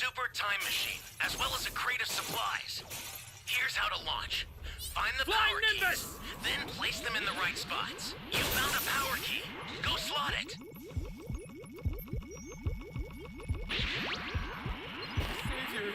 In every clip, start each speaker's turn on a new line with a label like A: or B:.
A: super time machine, as well as a crate of supplies. Here's how to launch. Find the
B: Flying
A: power
B: Nimbus!
A: keys, then place them in the right spots. You found a power key. Go slot it.
B: Savior.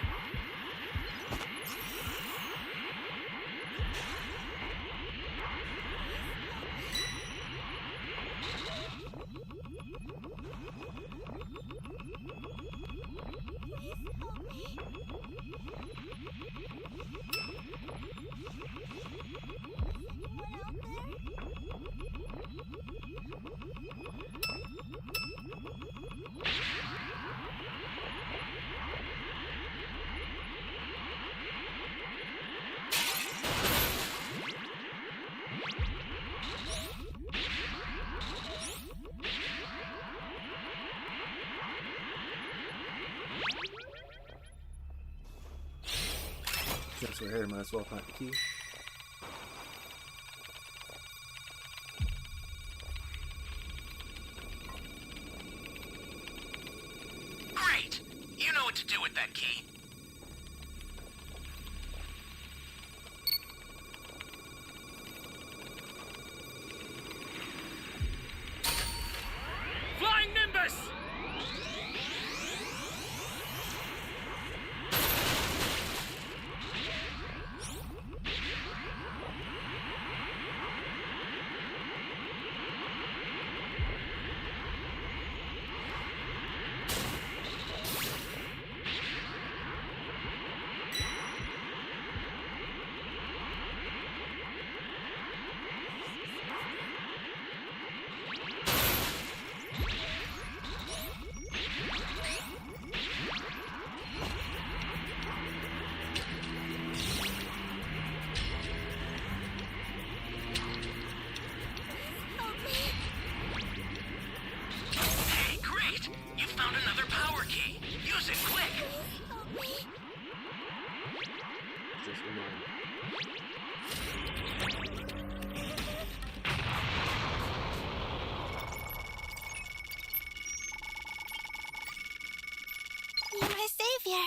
C: Since we're here, might as well find the key.
A: Great! You know what to do with that key.
B: Flying Nimbus!
A: Hey, great! You found another power key. Use it quick.
C: Just remind.
D: You're my savior.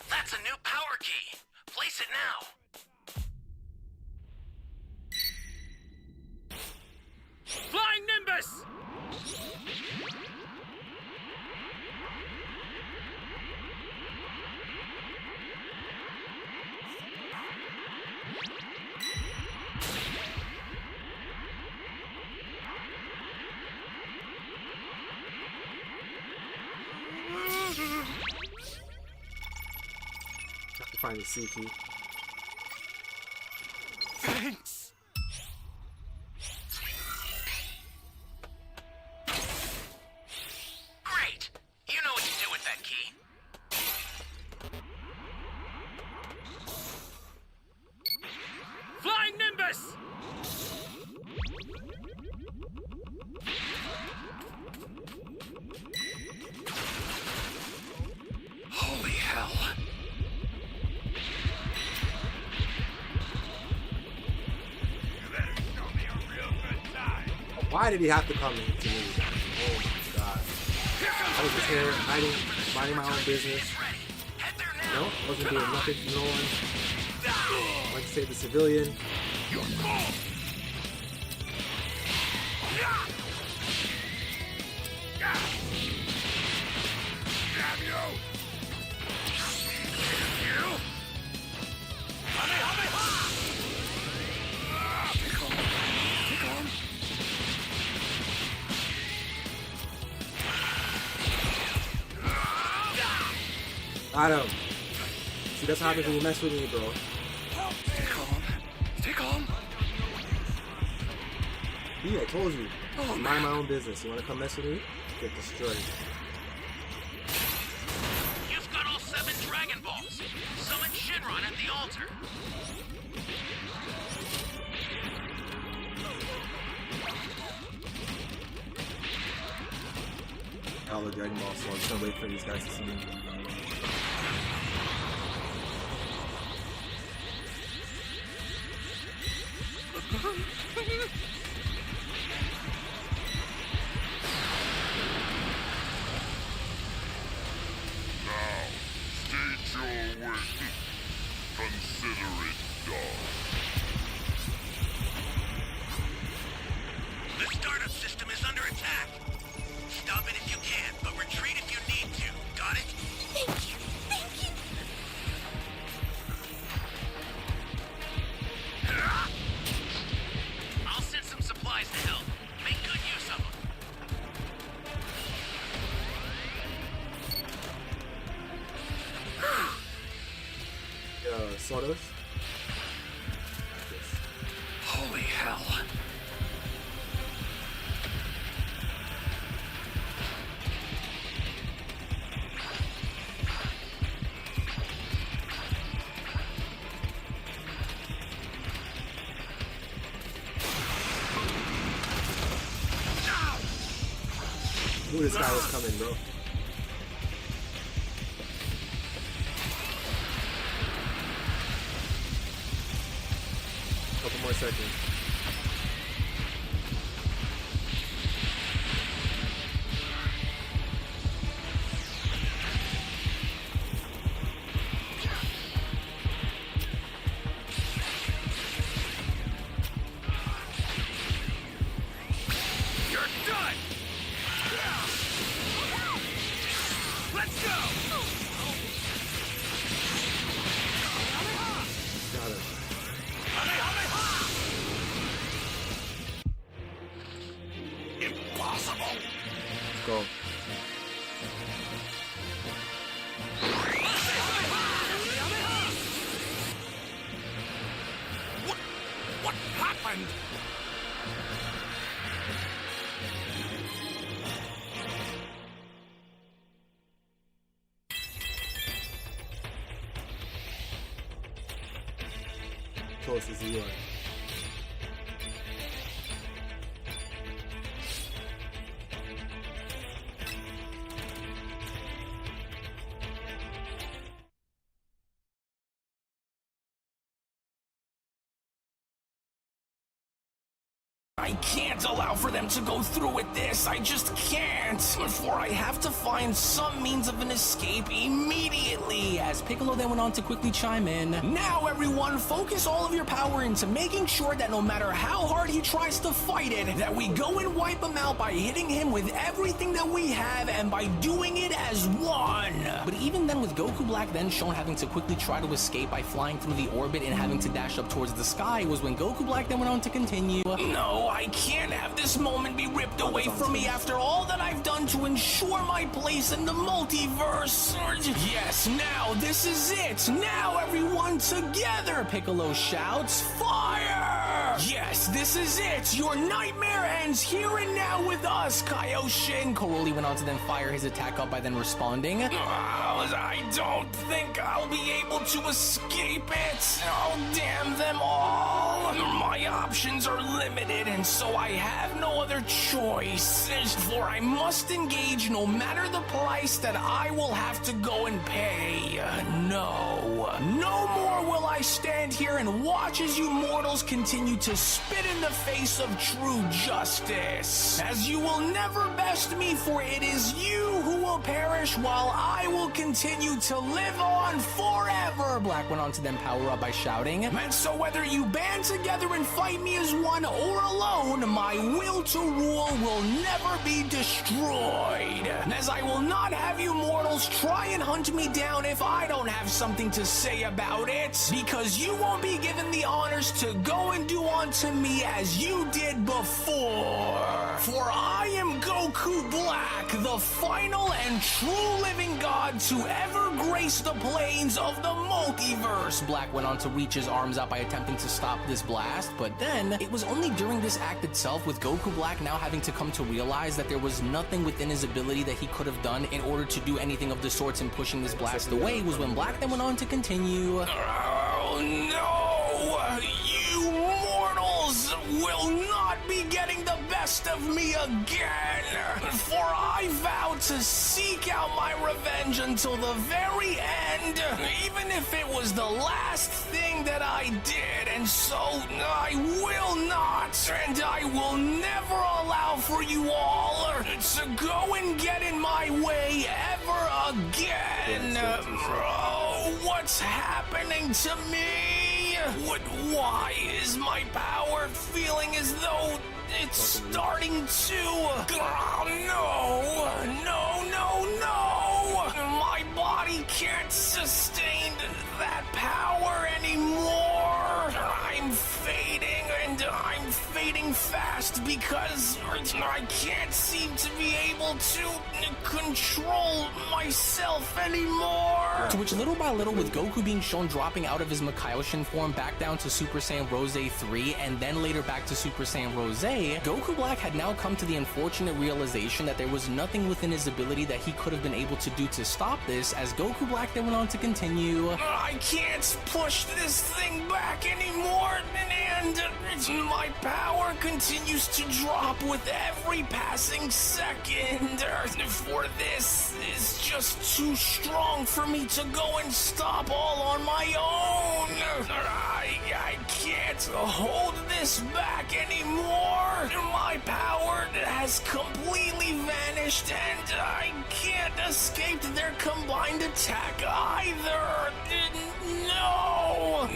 A: That's a new power key. Place it now.
B: Flying Nimbus!
C: Have to find the C key.
B: Thanks!
A: Great! You know what to do with that key.
B: Flying Nimbus!
A: Holy hell.
C: Why did he have to come to me? Oh my god. I was just here hiding, minding my own business.
A: Head there
C: No,
A: now.
C: wasn't doing nothing to no one. Like to save the civilian. Got him. See, that's what happens when you mess with me, bro.
B: Stay calm. Stay calm.
C: Yeah, I told you.
B: Oh,
C: Mind my own business. You wanna come mess with me? Get destroyed.
A: You've got all 7 Dragon Balls. Summon Shinron at the altar.
C: All the Dragon Ball, so I'm just gonna wait for these guys to see me.
E: Consider it done.
A: The startup system is under attack. Stop it if you can, but retreat if you need to. Got it?
D: Thank you. Thank you.
A: I'll send some supplies to help. Make good use of them.
C: Sort of. Yes.
B: Holy hell.
C: Knew this guy was coming, bro. Couple more seconds.
B: You're done! Let's go!
C: Got it.
A: Impossible!
C: Go.
B: What happened?
C: Close as you are.
F: I can't allow for them to go through with this. I just can't. For I have to find some means of an escape immediately. As Piccolo then went on to quickly chime in. Now everyone, focus all of your power into making sure that no matter how hard he tries to fight it, that we go and wipe him out by hitting him with everything that we have and by doing it as one. But even then, with Goku Black then shown having to quickly try to escape by flying through the orbit and having to dash up towards the sky, was when Goku Black then went on to continue. No, I can't have this moment be ripped away from me after all that I've done to ensure my place in the multiverse. Yes, now this is it. Now everyone together, Piccolo shouts. Fire! Yes, this is it. Your nightmare ends here and now with us, Kaioshin. Coroli went on to then fire his attack up by then responding. I don't think I'll be able to escape it. Oh, damn them all. My options are limited, and so I have no other choice. For I must engage no matter the price that I will have to go and pay. No more will I stand here and watch as you mortals continue to spit in the face of true justice. As you will never best me, for it is you who will perish while I will continue to live on forever. Black went on to then power up by shouting. And so whether you band together and fight me as one or alone, my will to rule will never be destroyed. As I will not have you mortals try and hunt me down if I don't have something to say about it, because you won't be given the honors to go and do unto me as you did before. For I am Goku Black, the final and true living god to ever grace the plains of the multiverse. Black went on to reach his arms out by attempting to stop this blast, but then it was only during this act itself, with Goku Black now having to come to realize that there was nothing within his ability that he could have done in order to do anything of the sorts in pushing this blast away, was when Black then went on to continue. Oh no! You mortals will not be getting the best of me again! For I vow to seek out my revenge until the very end, even if it was the last thing that I did, and so I will not, and I will never allow for you all to go and get in my way ever again. Oh, what What's happening to me? Why is my power feeling as though it's starting to... Oh, no. My body can't sustain that power anymore. I'm fading, and I'm fading fast because I can't seem to be able to control myself anymore. To which little by little, with Goku being shown dropping out of his Makaiyoshin form back down to Super Saiyan Rose 3 and then later back to Super Saiyan Rose, Goku Black had now come to the unfortunate realization that there was nothing within his ability that he could have been able to do to stop this, as Goku Black then went on to continue, I can't push this thing back anymore, and my power continues to drop with every passing second. For this is just too strong for me to go and stop all on my own. I can't hold this back anymore. My power has completely vanished, and I can't escape their combined attack either. No,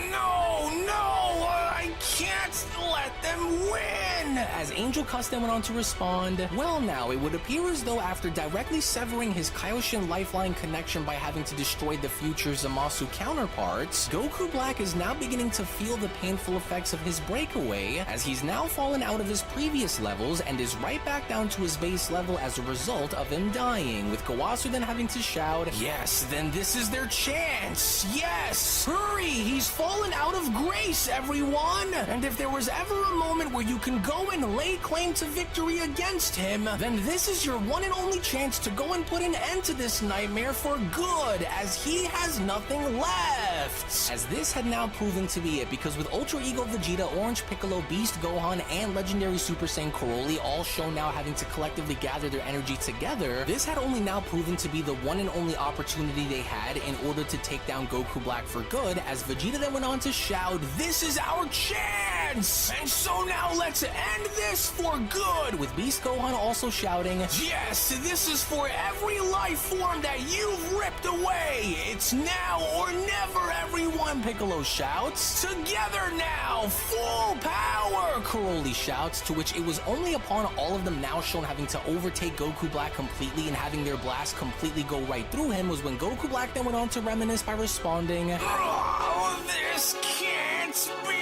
F: I can't let them win. As Angel Cuss then went on to respond, well now, it would appear as though after directly severing his Kaioshin lifeline connection by having to destroy the future Zamasu counterparts, Goku Black is now beginning to feel the painful effects of his breakaway, as he's now fallen out of his previous levels and is right back down to his base level as a result of him dying, with Kawasu then having to shout, yes, then this is their chance. Yes, hurry, he's fallen out of grace, everyone. And if there was ever a moment where you can go and lay claim to victory against him, then this is your one and only chance to go and put an end to this nightmare for good, as he has nothing left. As this had now proven to be it, because with Ultra Ego Vegeta, Orange Piccolo, Beast Gohan, and Legendary Super Saiyan Broly all shown now having to collectively gather their energy together, this had only now proven to be the one and only opportunity they had in order to take down Goku Black for good, as Vegeta then went on to shout, this is our chance! And so now let's end this for good, with Beast Gohan also shouting, yes, this is for every life form that you've ripped away. It's now or never, everyone, Piccolo shouts. Together now, full power, Broly shouts, to which it was only upon all of them now shown having to overtake Goku Black completely and having their blast completely go right through him was when Goku Black then went on to reminisce by responding, oh, this can't be.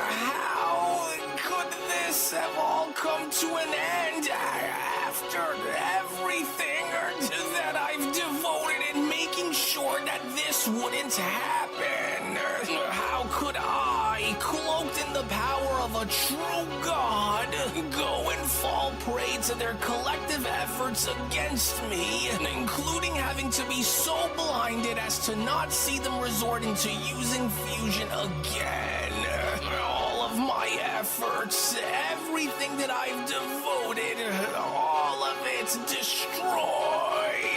F: How could this have all come to an end after everything that I've devoted in making sure that this wouldn't happen? How could I, cloaked in the power of a true god, go and fall prey to their collective efforts against me, including having to be so blinded as to not see them resorting to using fusion again? All of my efforts, everything that I've devoted, all of it's destroyed.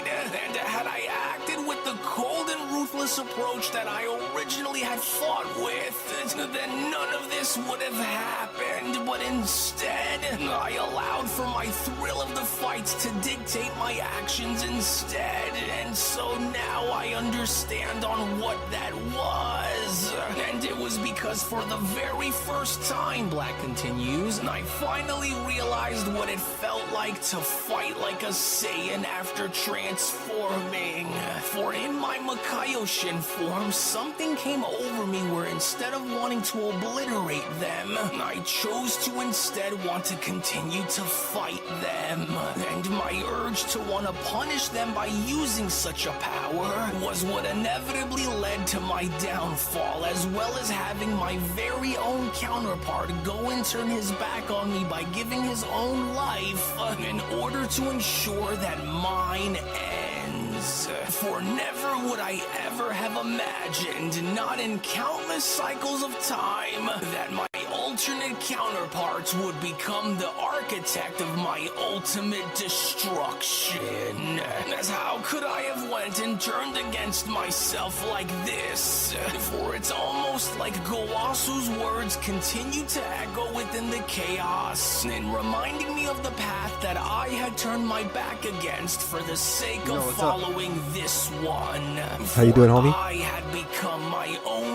F: And had I acted with the cold and ruthless approach that I originally had fought with, then none of this would have happened. But instead, I allowed for my thrill of the fights to dictate my actions instead. And so now I understand on what that was. And it was because for the very first time, Black continues, I finally realized what it felt like to fight like a Saiyan after transforming. For in my Makaiyoshin form, something came over me where instead of wanting to obliterate them, I chose to instead want to continue to fight them. And my urge to want to punish them by using such a power was what inevitably led to my downfall, as well as having my very own counterpart go and turn his back on me by giving his own life in order to ensure that mine ends. For never would I ever have imagined, not in countless cycles of time, that my alternate counterparts would become the architect of my ultimate destruction. As how could I have went and turned against myself like this? For it's almost like Gowasu's words continue to echo within the chaos, and reminding me of the path that I had turned my back against for the sake of following this one.
G: How you doing, homie?
F: I had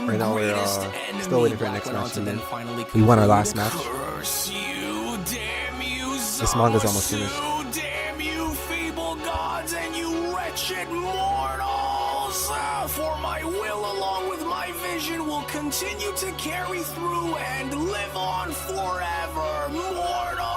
F: soon,
C: Right now we're,
F: greatest
C: still
F: enemy,
C: waiting for our
F: Black
C: next
F: went on
C: match
F: to
C: to
F: then
C: begin.
F: finally
C: We won our
F: conclude.
C: last match.
F: Curse you, damn you,
C: This manga's almost finished.
F: Zamasu, damn you, feeble gods, and you wretched mortals. For my will, along with my vision, will continue to carry through and live on forever, mortals.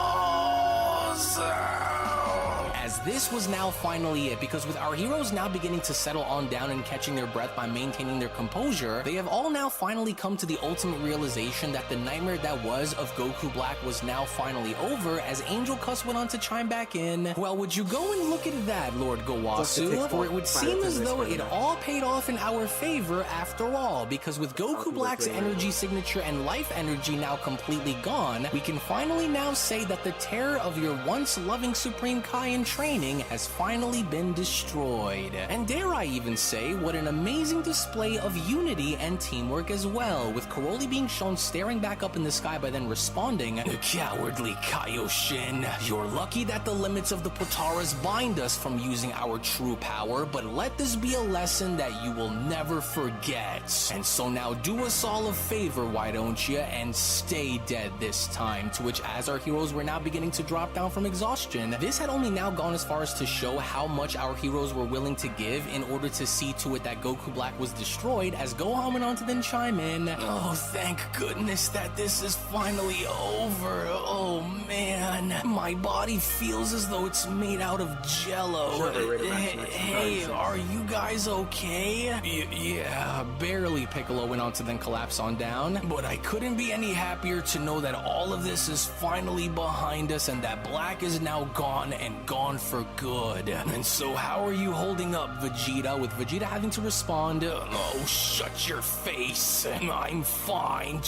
F: As this was now finally it, because with our heroes now beginning to settle on down and catching their breath by maintaining their composure, they have all now finally come to the ultimate realization that the nightmare that was of Goku Black was now finally over, as Angel Cuss went on to chime back in. Well, would you go and look at that, Lord Gowasu? For it would seem as though it all paid off in our favor after all, because with Goku Black's energy signature and life energy now completely gone, we can finally now say that the terror of your once loving Supreme Kai in training has finally been destroyed. And dare I even say, what an amazing display of unity and teamwork as well, with Karoli being shown staring back up in the sky by then responding, "Cowardly Kaioshin, you're lucky that the limits of the Potaras bind us from using our true power, but let this be a lesson that you will never forget. And so now do us all a favor, why don't you, and stay dead this time." To which, as our heroes were now beginning to drop down from exhaustion, this had only now gone as far as to show how much our heroes were willing to give in order to see to it that Goku Black was destroyed, as Gohan went on to then chime in, "Oh, thank goodness that this is finally over. Oh man, my body feels as though it's made out of jello. Hey, are you guys okay?" Yeah, barely, Piccolo went on to then collapse on down, but I couldn't be any happier to know that all of this is finally behind us and that Black is now gone and gone for good. And so how are you holding up, Vegeta? With Vegeta having to respond, "Oh, shut your face. I'm fine.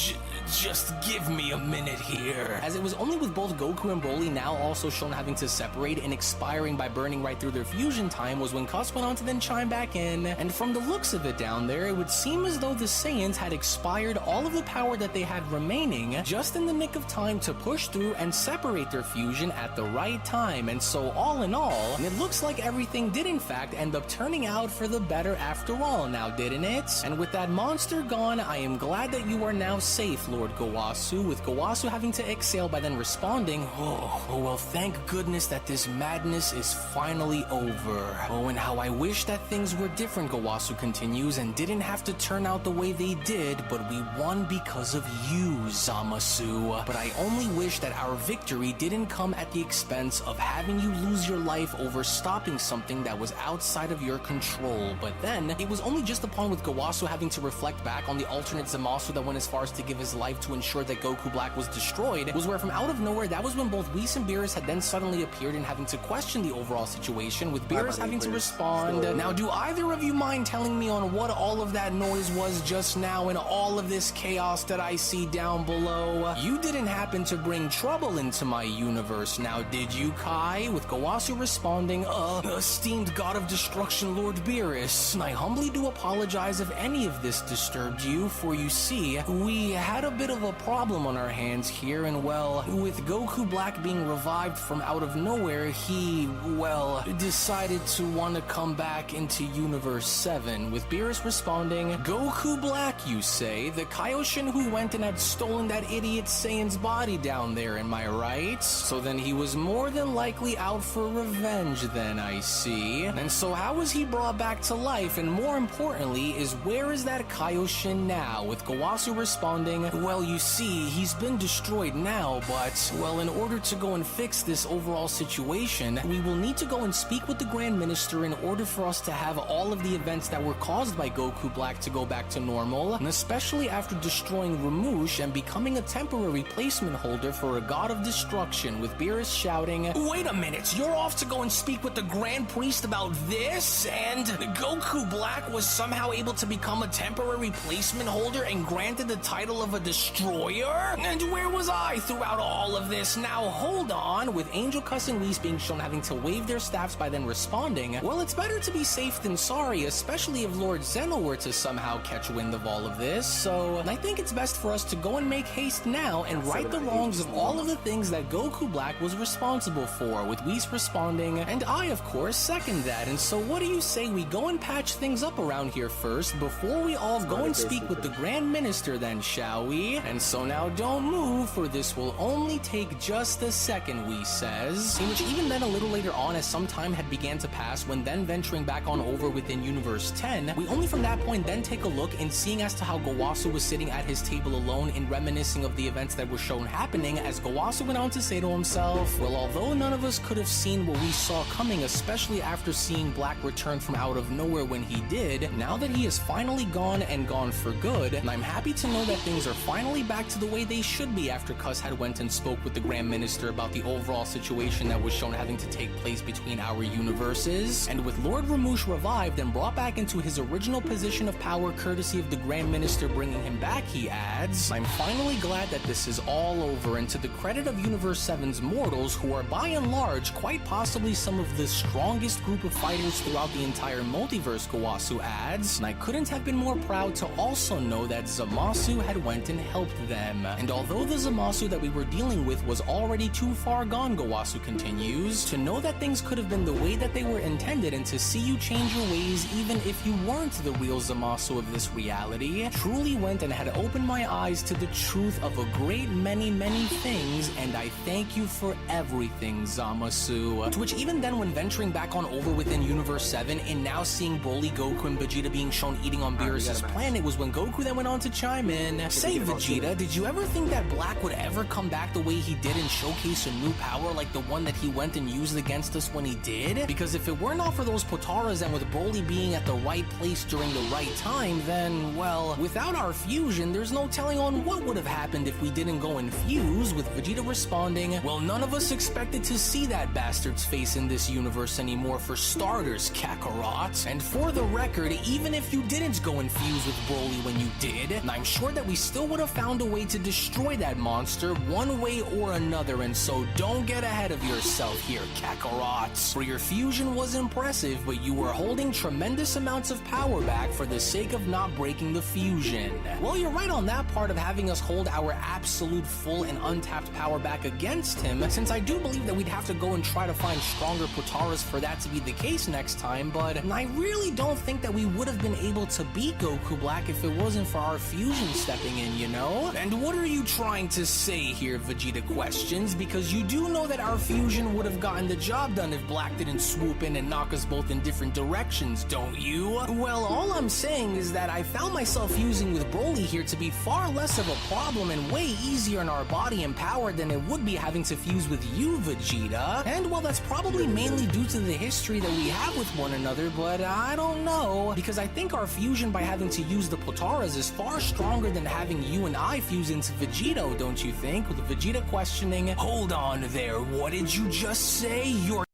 F: Just give me a minute here." As it was only with both Goku and Broly now also shown having to separate and expiring by burning right through their fusion time was when Cuss went on to then chime back in. And from the looks of it down there, it would seem as though the Saiyans had expired all of the power that they had remaining just in the nick of time to push through and separate their fusion at the right time. And so all in all, it looks like everything did in fact end up turning out for the better after all now, didn't it? And with that monster gone, I am glad that you are now safe, Lord Gowasu, with Gowasu having to exhale by then responding, oh, well, thank goodness that this madness is finally over. Oh, and how I wish that things were different, Gowasu continues, and didn't have to turn out the way they did, but we won because of you, Zamasu. But I only wish that our victory didn't come at the expense of having you lose your life over stopping something that was outside of your control. But then, it was only just upon with Gowasu having to reflect back on the alternate Zamasu that went as far as to give his life to ensure that Goku Black was destroyed, was where from out of nowhere, that was when both Whis and Beerus had then suddenly appeared and having to question the overall situation, with Beerus having to respond, "Now, do either of you mind telling me on what all of that noise was just now and all of this chaos that I see down below? You didn't happen to bring trouble into my universe, now did you, Kai?" With Gowasu responding, "Esteemed God of Destruction, Lord Beerus, I humbly do apologize if any of this disturbed you, for you see, we had a bit of a problem on our hands here, and well, with Goku Black being revived from out of nowhere, he, well, decided to want to come back into Universe 7, with Beerus responding, "Goku Black, you say? The Kaioshin who went and had stolen that idiot Saiyan's body down there, am I right? So then he was more than likely out for revenge then, I see. And so how was he brought back to life, and more importantly, is where is that Kaioshin now?" With Gowasu responding, "Well, you see, he's been destroyed now, but, well, in order to go and fix this overall situation, we will need to go and speak with the Grand Minister in order for us to have all of the events that were caused by Goku Black to go back to normal, and especially after destroying Ramush and becoming a temporary placement holder for a God of Destruction," with Beerus shouting, "Wait a minute, you're off to go and speak with the Grand Priest about this? And Goku Black was somehow able to become a temporary placement holder and granted the title of a destroyer? And where was I throughout all of this? Now hold on," with Angel Cuss and Whis being shown having to wave their staffs by then responding, "Well, it's better to be safe than sorry, especially if Lord Zeno were to somehow catch wind of all of this, so I think it's best for us to go and make haste now and right the wrongs of all of the things that Goku Black was responsible for," with Whis responding, responding, and I, of course, second that. And so what do you say we go and patch things up around here first before we all go and speak with the Grand Minister then, shall we? And so now don't move, for this will only take just a second, we says. In which even then a little later on, as some time had began to pass, when then venturing back on over within Universe 10, we only from that point then take a look and seeing as to how Gowasu was sitting at his table alone and reminiscing of the events that were shown happening, as Gowasu went on to say to himself, well, although none of us could have seen what we saw coming, especially after seeing Black return from out of nowhere when he did, now that he is finally gone and gone for good, and I'm happy to know that things are finally back to the way they should be after Cuss had went and spoke with the Grand Minister about the overall situation that was shown having to take place between our universes, and with Lord Ramush revived and brought back into his original position of power courtesy of the Grand Minister bringing him back, he adds, I'm finally glad that this is all over, and to the credit of Universe 7's mortals, who are by and large quite possibly some of the strongest group of fighters throughout the entire multiverse, Gowasu adds, and I couldn't have been more proud to also know that Zamasu had went and helped them. And although the Zamasu that we were dealing with was already too far gone, Gowasu continues, to know that things could have been the way that they were intended and to see you change your ways even if you weren't the real Zamasu of this reality, truly went and had opened my eyes to the truth of a great many things, and I thank you for everything, Zamasu. To which even then when venturing back on over within Universe 7 and now seeing Broly, Goku, and Vegeta being shown eating on Beerus' planet was when Goku then went on to chime in, say Vegeta, did you ever think that Black would ever come back the way he did and showcase a new power like the one that he went and used against us when he did? Because if it were not for those Potaras and with Broly being at the right place during the right time, then, well, without our fusion, there's no telling on what would have happened if we didn't go and fuse, with Vegeta responding, well, none of us expected to see that bastard's face in this universe anymore for starters, Kakarot. And for the record, even if you didn't go and fuse with Broly when you did, I'm sure that we still would have found a way to destroy that monster one way or another, and so don't get ahead of yourself here, Kakarot. For your fusion was impressive, but you were holding tremendous amounts of power back for the sake of not breaking the fusion. Well, you're right on that part of having us hold our absolute full and untapped power back against him, since I do believe that we'd have to go and try to find stronger Potaras for that to be the case next time, but I really don't think that we would have been able to beat Goku Black if it wasn't for our fusion stepping in, you know? And what are you trying to say here, Vegeta questions, because you do know that our fusion would have gotten the job done if Black didn't swoop in and knock us both in different directions, don't you? Well, all I'm saying is that I found myself fusing with Broly here to be far less of a problem and way easier on our body and power than it would be having to fuse with you, Vegeta. And while that's probably mainly due to the history that we have with one another, but I don't know, because I think our fusion by having to use the Potaras is far stronger than having you and I fuse into Vegito, don't you think? With Vegeta questioning, hold on there, what did you just say? You're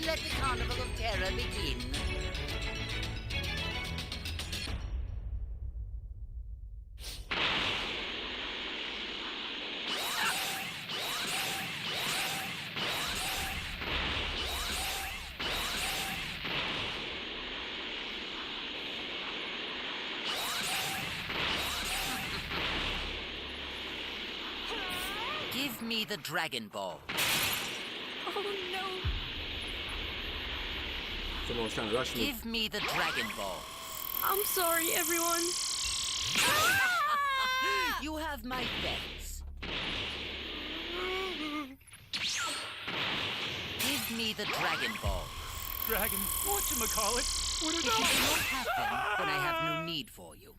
G: Let the Carnival of Terror begin. Give me the Dragon Ball.
D: Oh no.
C: Someone's trying to rush me.
G: Give me the Dragon Ball.
D: I'm sorry, everyone.
G: You have my thanks. Give me the Dragon Ball.
B: Dragon, whatchamacallit? What
G: If
B: is
G: you do
B: that?
G: not have them, then I have no need for you.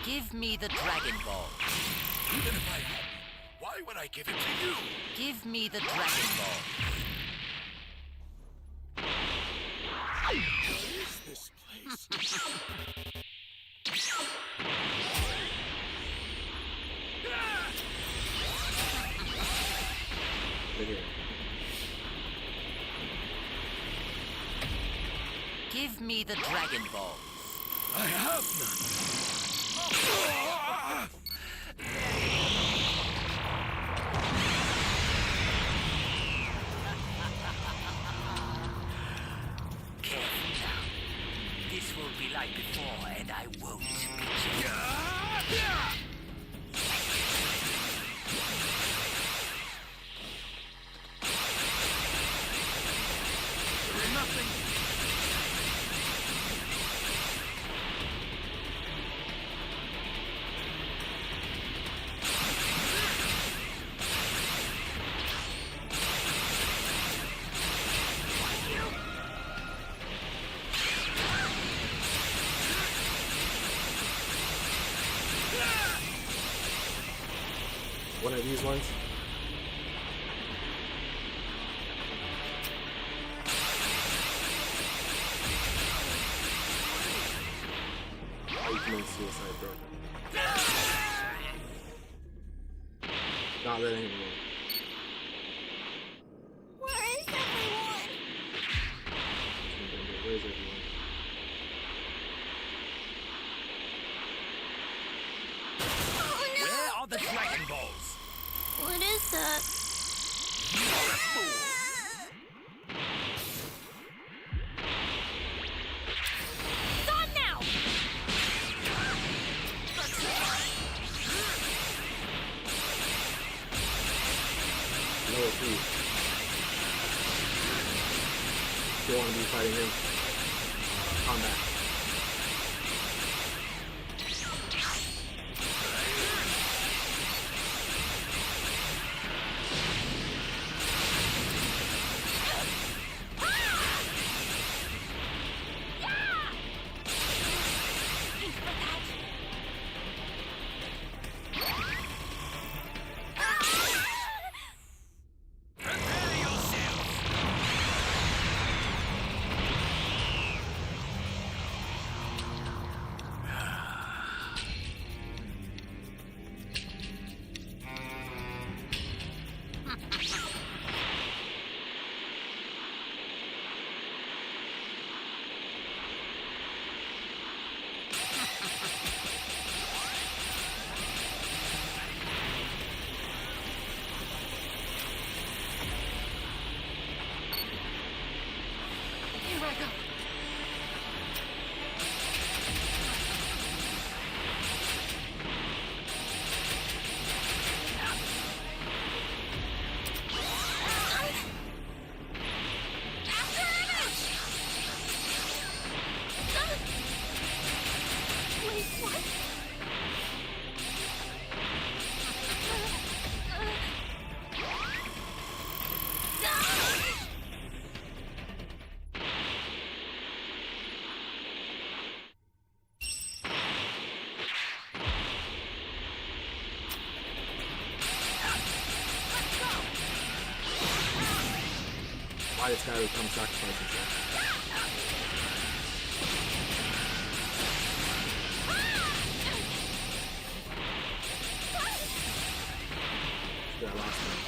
G: Give me the Dragon Ball.
B: Even if I had, why would I give it to you?
G: Give me the Dragon Ball.
B: What is this place?
G: Give me the Dragon Balls.
B: I have none.
G: Careful now. This will be like before, and I won't be gentle.
C: One of these ones. Oh, you commit suicide, bro. Not letting him go.
D: Where is everyone?
C: Where's everyone?
D: Oh no!
B: Where are the Dragon Balls?
D: What is that? Stop now!
C: No, please. Don't want to be fighting him. Combat.
D: Here I go. Wait, what?
C: Why this guy would come sacrifice himself? Yeah, last time.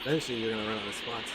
C: Eventually, you're gonna run out of spots.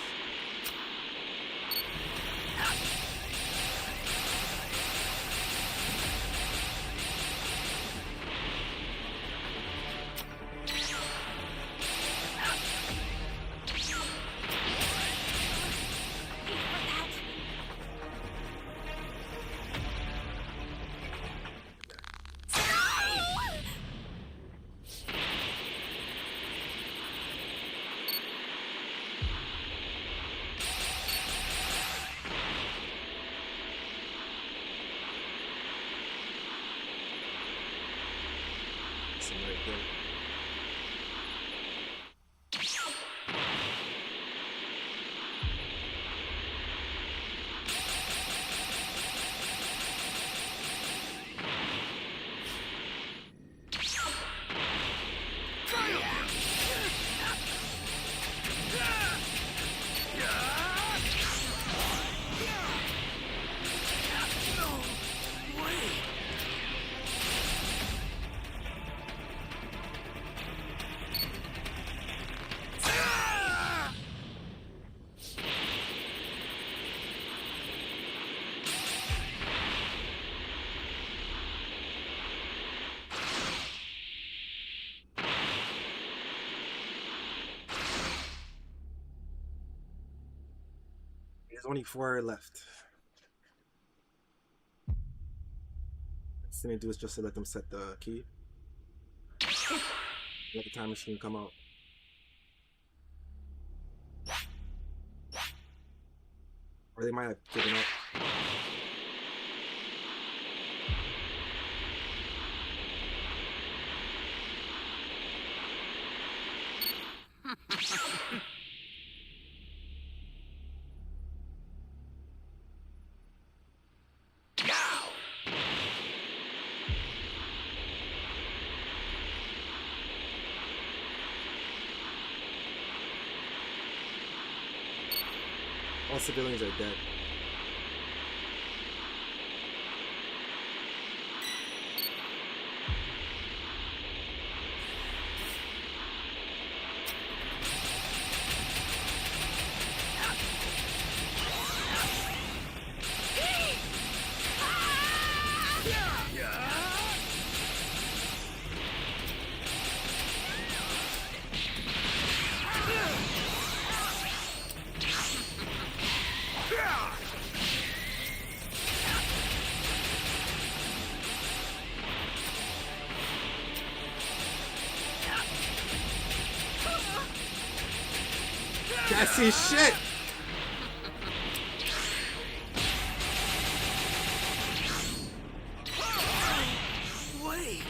C: There's only 4 left. Next thing they do is just to let them set the key. Let the time machine come out. Or they might have given up. All civilians are dead. Can't see shit!
B: Wait.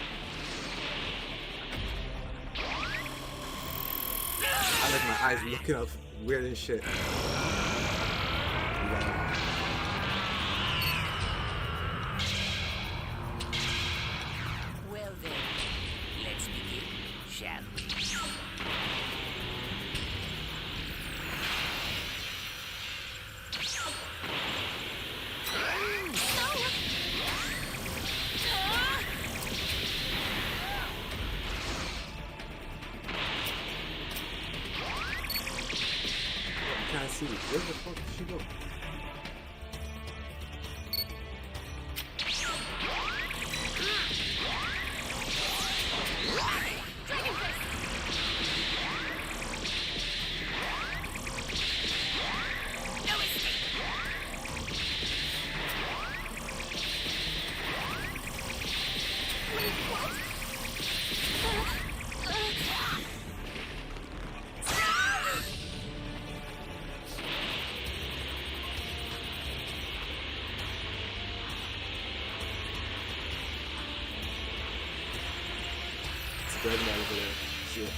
C: I like my eyes looking up weird and shit.
G: Well then, let's begin, shall we?
C: Can't see. Where the fuck did she go? Dragon Man over there. Shit.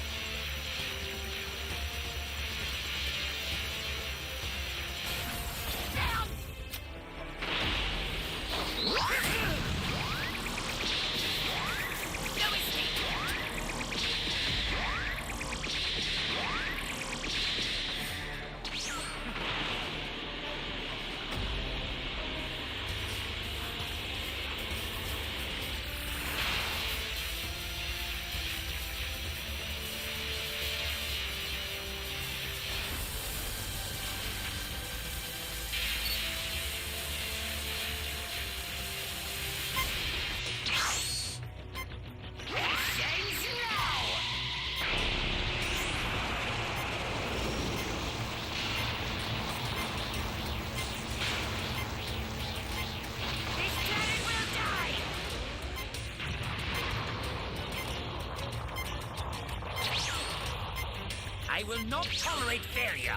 G: I will not tolerate failure.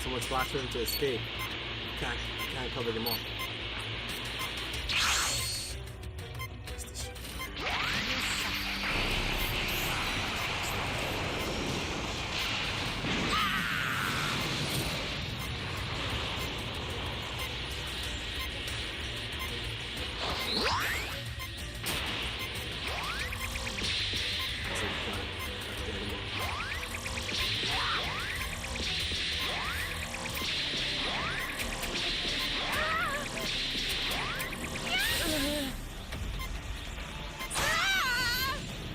C: Someone splashed her to escape. Can't cover them all.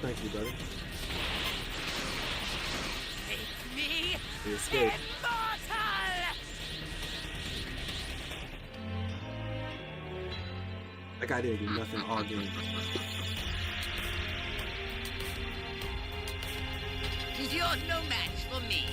C: Thank you, brother.
G: Make me
C: You escaped.
G: immortal!
C: That guy didn't do nothing all game.
H: You're no match for me.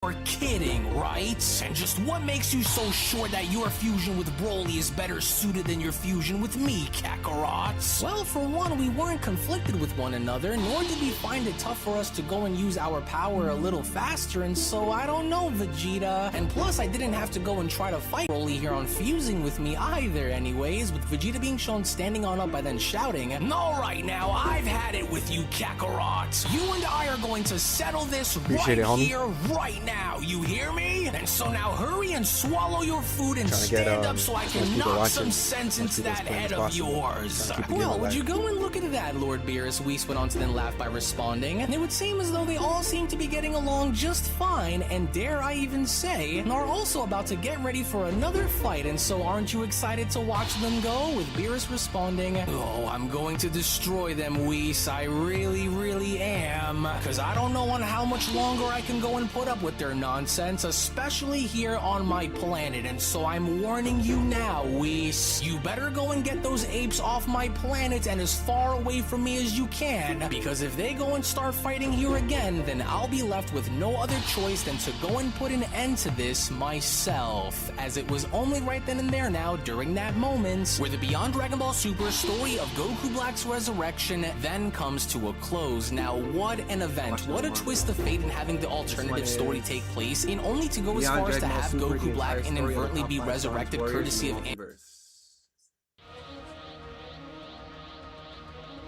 F: You're kidding, right? And just what makes you so sure that your fusion with Broly is better suited than your fusion with me, Kakarot? Well, for one, we weren't conflicted with one another, nor did we find it tough for us to go and use our power a little faster, and so I don't know, Vegeta. And plus, I didn't have to go and try to fight Broly here on fusing with me either anyways, with Vegeta being shown standing on up and then shouting, "No, right now, I've had it with you, Kakarot. You and I are going to settle this
C: Appreciate
F: right
C: it, homie.
F: here, right now. You hear me? And so now hurry and swallow your food and stand up so I can knock some sense into that head of yours." Well, would you go and look at that, Lord Beerus? Whis went on to then laugh by responding. It would seem as though they all seem to be getting along just fine, and dare I even say, are also about to get ready for another fight, and so aren't you excited to watch them go? With Beerus responding, "Oh, I'm going to destroy them, Whis. I really, really am. Because I don't know on how much longer I can go and put up with their nonsense, especially here on my planet, and so I'm warning you now, Whis. You better go and get those apes off my planet and as far away from me as you can, because if they go and start fighting here again, then I'll be left with no other choice than to go and put an end to this myself." As it was only right then and there now, during that moment, where the Beyond Dragon Ball Super story of Goku Black's resurrection then comes to a close. Now, what an event. What a twist of fate in having the alternative story take place, in only to go as far as to have Goku Black inadvertently be resurrected courtesy of
C: the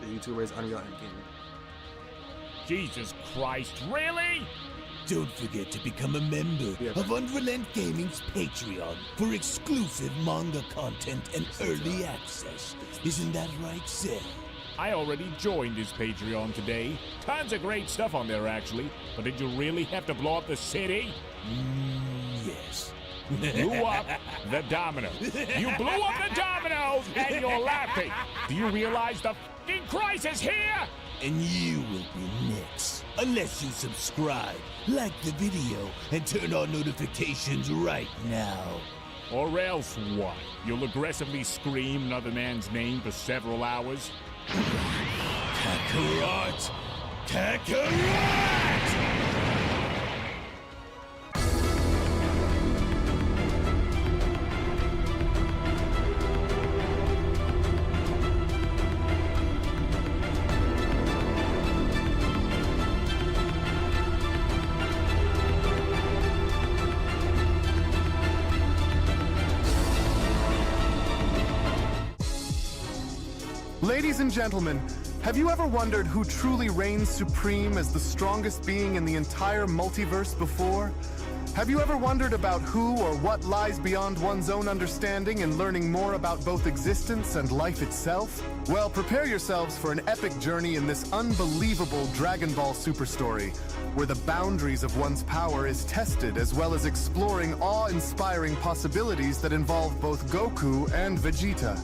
C: YouTuber's Unreal Engine.
I: Jesus Christ, really?
B: Don't forget to become a member of Unrelent Gaming's Patreon for exclusive manga content and early access. Isn't that right, Seth?
I: I already joined his Patreon today. Tons of great stuff on there, actually. But did you really have to blow up the city?
B: Yes.
I: Blew up the domino. You blew up the dominoes and you're laughing. Do you realize the f***ing crisis here?
B: And you will be next. Unless you subscribe, like the video, and turn on notifications right now.
I: Or else what? You'll aggressively scream another man's name for several hours?
B: Kakarot! Kakarot!
J: Ladies and gentlemen, have you ever wondered who truly reigns supreme as the strongest being in the entire multiverse before? Have you ever wondered about who or what lies beyond one's own understanding in learning more about both existence and life itself? Well, prepare yourselves for an epic journey in this unbelievable Dragon Ball Super story, where the boundaries of one's power is tested, as well as exploring awe-inspiring possibilities that involve both Goku and Vegeta.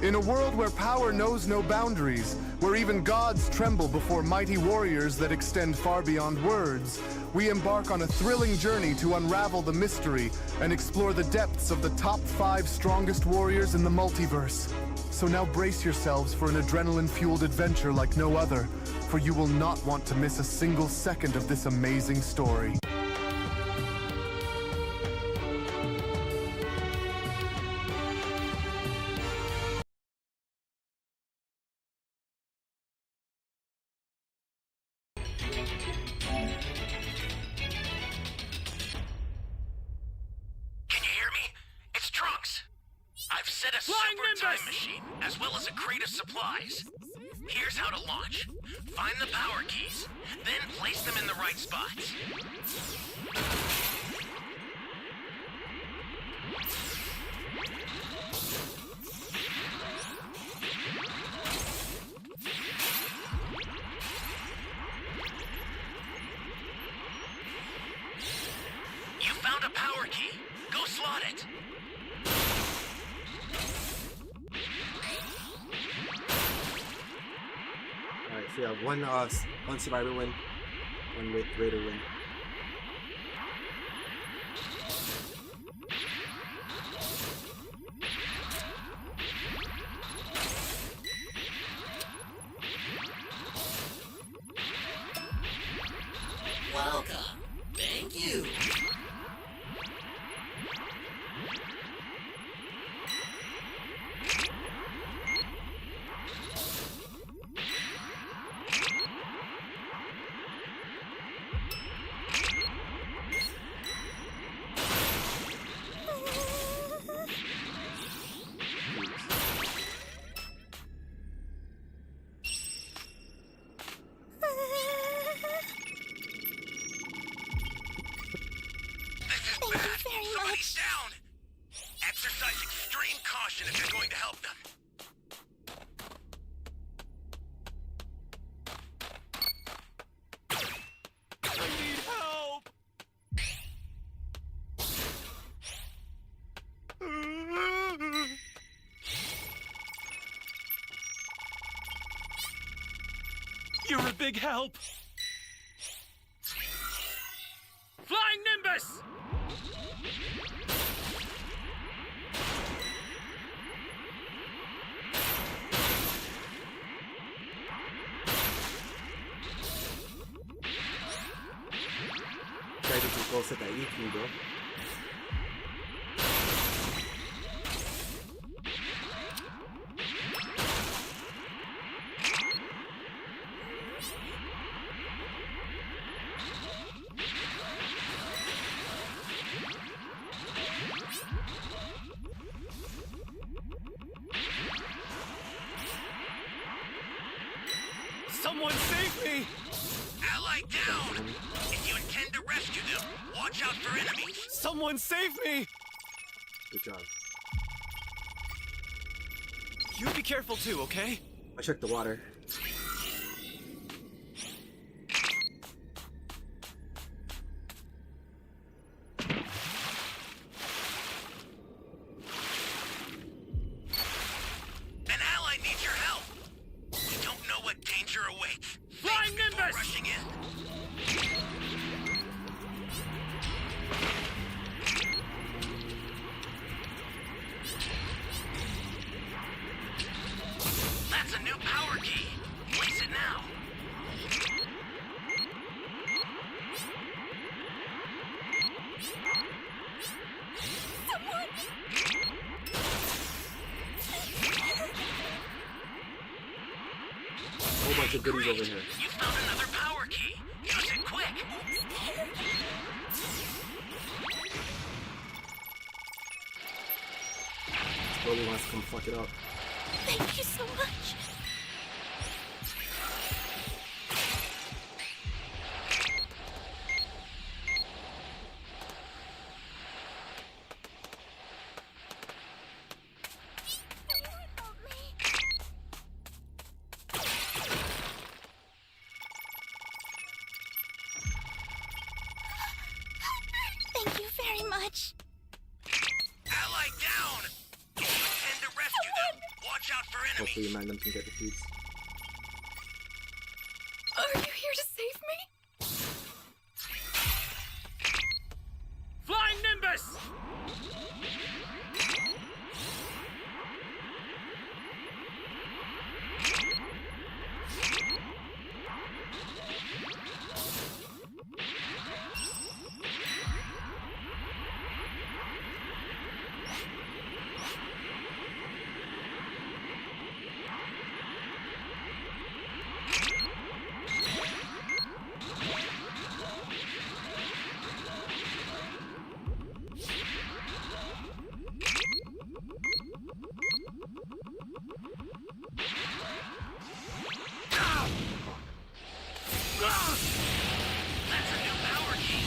J: In a world where power knows no boundaries, where even gods tremble before mighty warriors that extend far beyond words, we embark on a thrilling journey to unravel the mystery and explore the depths of the top 5 strongest warriors in the multiverse. So now brace yourselves for an adrenaline-fueled adventure like no other, for you will not want to miss a single second of this amazing story.
A: I've set a super time machine, as well as a crate of supplies. Here's how to launch. Find the power keys, then place them in the right spots. power key. Go slot it.
C: Alright, so yeah, one survivor win, one raider win.
H: Welcome. Thank you.
A: Somebody's down! Exercise extreme caution if you're going to help them. I need help! You're a big help! Flying Nimbus!
C: Try to go set that EQ, bro.
A: Someone save me! Ally down! If you intend to rescue them, watch out for enemies! Someone save me!
C: Good job.
A: You be careful too, okay?
C: I checked the water.
A: An ally needs your help! You don't know what danger awaits. Flying Nimbus! Rushing in. That's a new power key. Place it now.
C: Whole bunch of goodies over here.
A: You found another power key. Use it quick.
C: Broly wants to come fuck it up.
D: Thank you so much. Thank you very much.
A: Ally down! If you intend to rescue them, watch out for enemies.
C: Hopefully Magnum can get the feeds.
D: Are you here to save me?
A: Flying Nimbus! That's a new power key.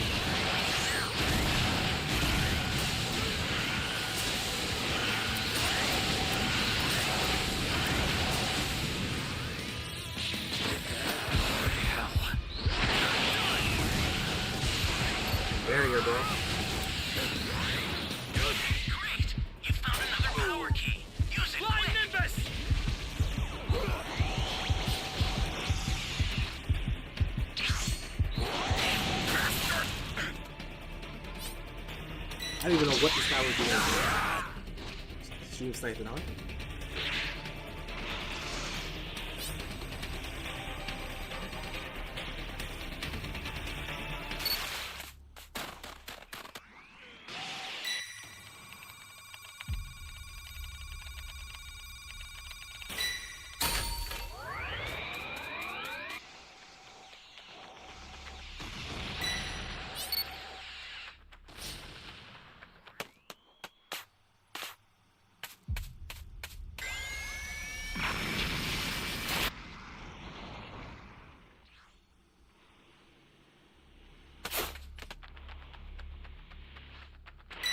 C: Barrier, bro. I didn't even know what this guy was doing. She was sniping, huh?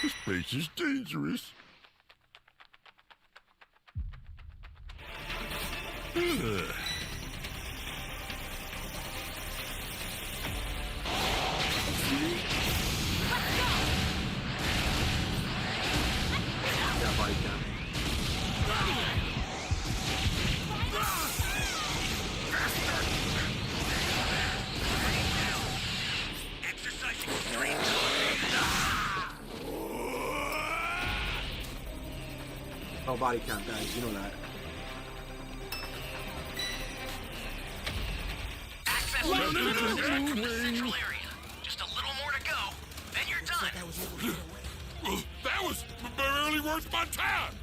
E: This place is dangerous. Ugh.
C: Yeah, body cam.
A: Exercising extreme.
C: Oh, body count, guys. You know that.
A: Access to the central area. Just a little more to go, then you're done.
E: That was barely worth my time.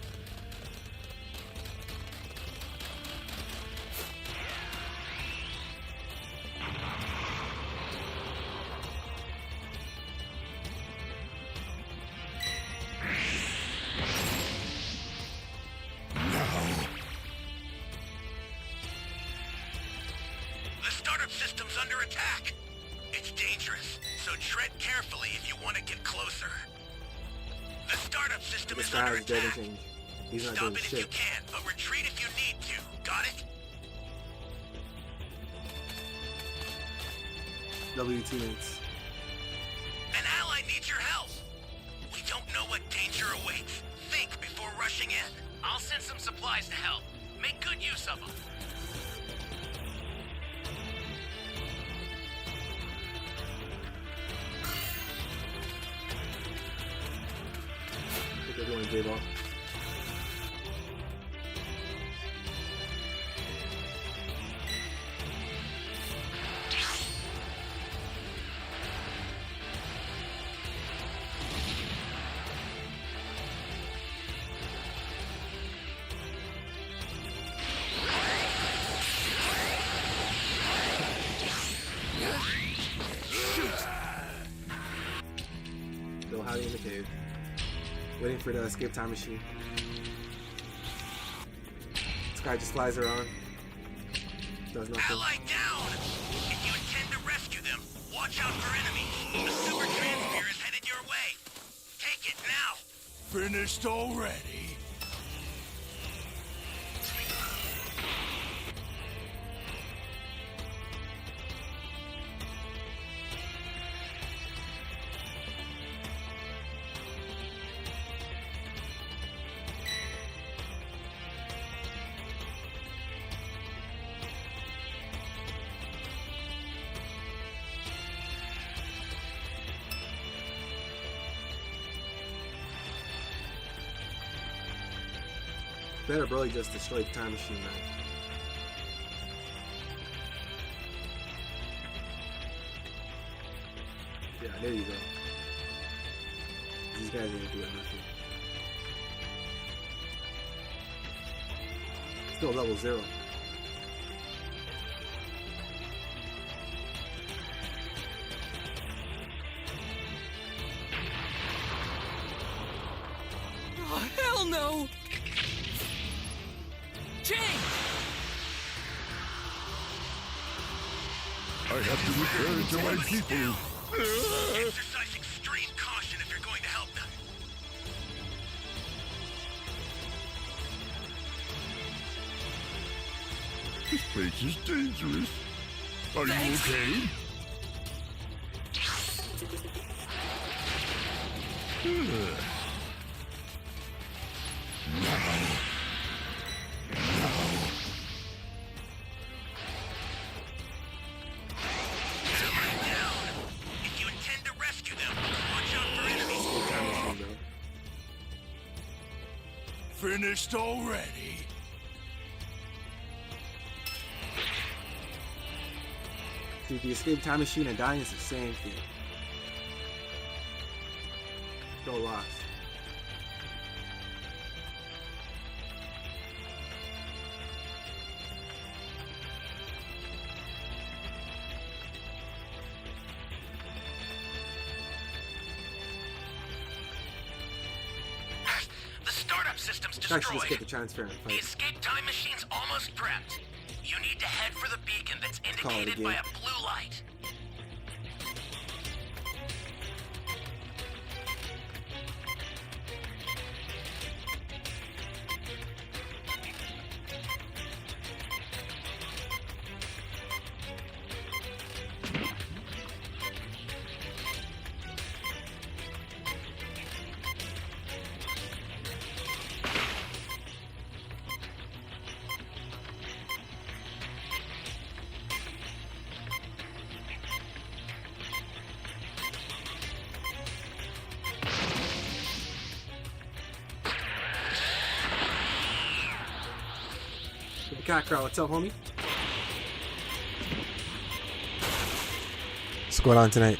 A: The startup system's under attack. It's dangerous, so tread carefully if you want to get closer. The startup system
C: This
A: is
C: guy
A: under
C: is dead
A: attack.
C: and he's not
A: Stop
C: doing
A: it if you
C: shit.
A: can, but retreat if you need to. Got it?
C: W teammates.
A: An ally needs your help. We don't know what danger awaits. Think before rushing in. I'll send some supplies to help. Make good use of them.
C: I think everyone gave up. Still hiding in the cave. Waiting for the escape time machine. This guy just flies around. Does nothing.
A: Ally down! If you intend to rescue them, watch out for enemies. The super transfer is headed your way. Take it now.
B: Finished already.
C: Better Broly just destroyed the time machine, man. Yeah, there you go. These guys ain't doing nothing. Still level 0.
F: Oh, hell no! Jake!
E: I have to return to my people.
A: Exercise extreme caution if you're going to help them.
E: This place is dangerous. Are you okay? Ugh.
A: If you intend to rescue them, watch out for enemies.
E: finished already.
C: See, the escape time machine and dying is the same thing. No loss.
A: The startup system's
C: I should just get
A: destroyed.
C: the transfer and
A: The
C: fight.
A: escape time machine's almost prepped. You need to head for the beacon that's
C: call it a
A: indicated by
C: game.
A: a blue light.
C: The cat crowd, what's up, homie? What's going on tonight?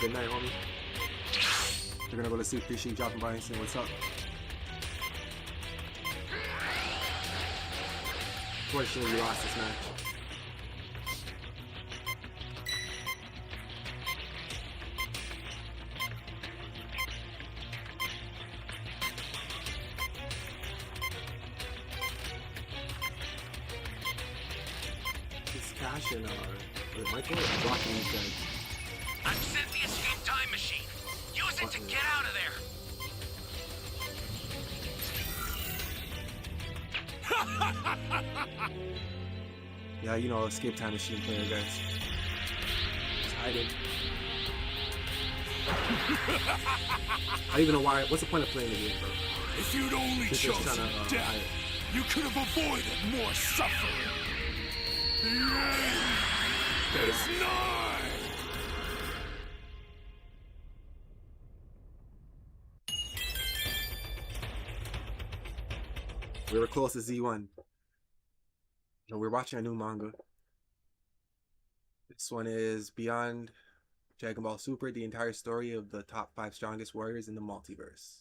C: Good night, homie. We're gonna go to sleep. Appreciate you dropping by and saying what's up. Fortunately, we lost this match. This Cash and Michael are blocking these guys.
A: I've sent the escape time machine. Use it to get out of there.
C: Yeah, you know, escape time machine player, guys. Just hiding. I don't even know why. What's the point of playing the game, bro?
E: If you'd only
C: Just
E: chosen
C: trying to,
E: death,
C: hide.
E: you could have avoided more suffering. The end is nigh.
C: We were close to Z1. So we're watching a new manga. This one is Beyond Dragon Ball Super, the entire story of the top 5 strongest warriors in the multiverse.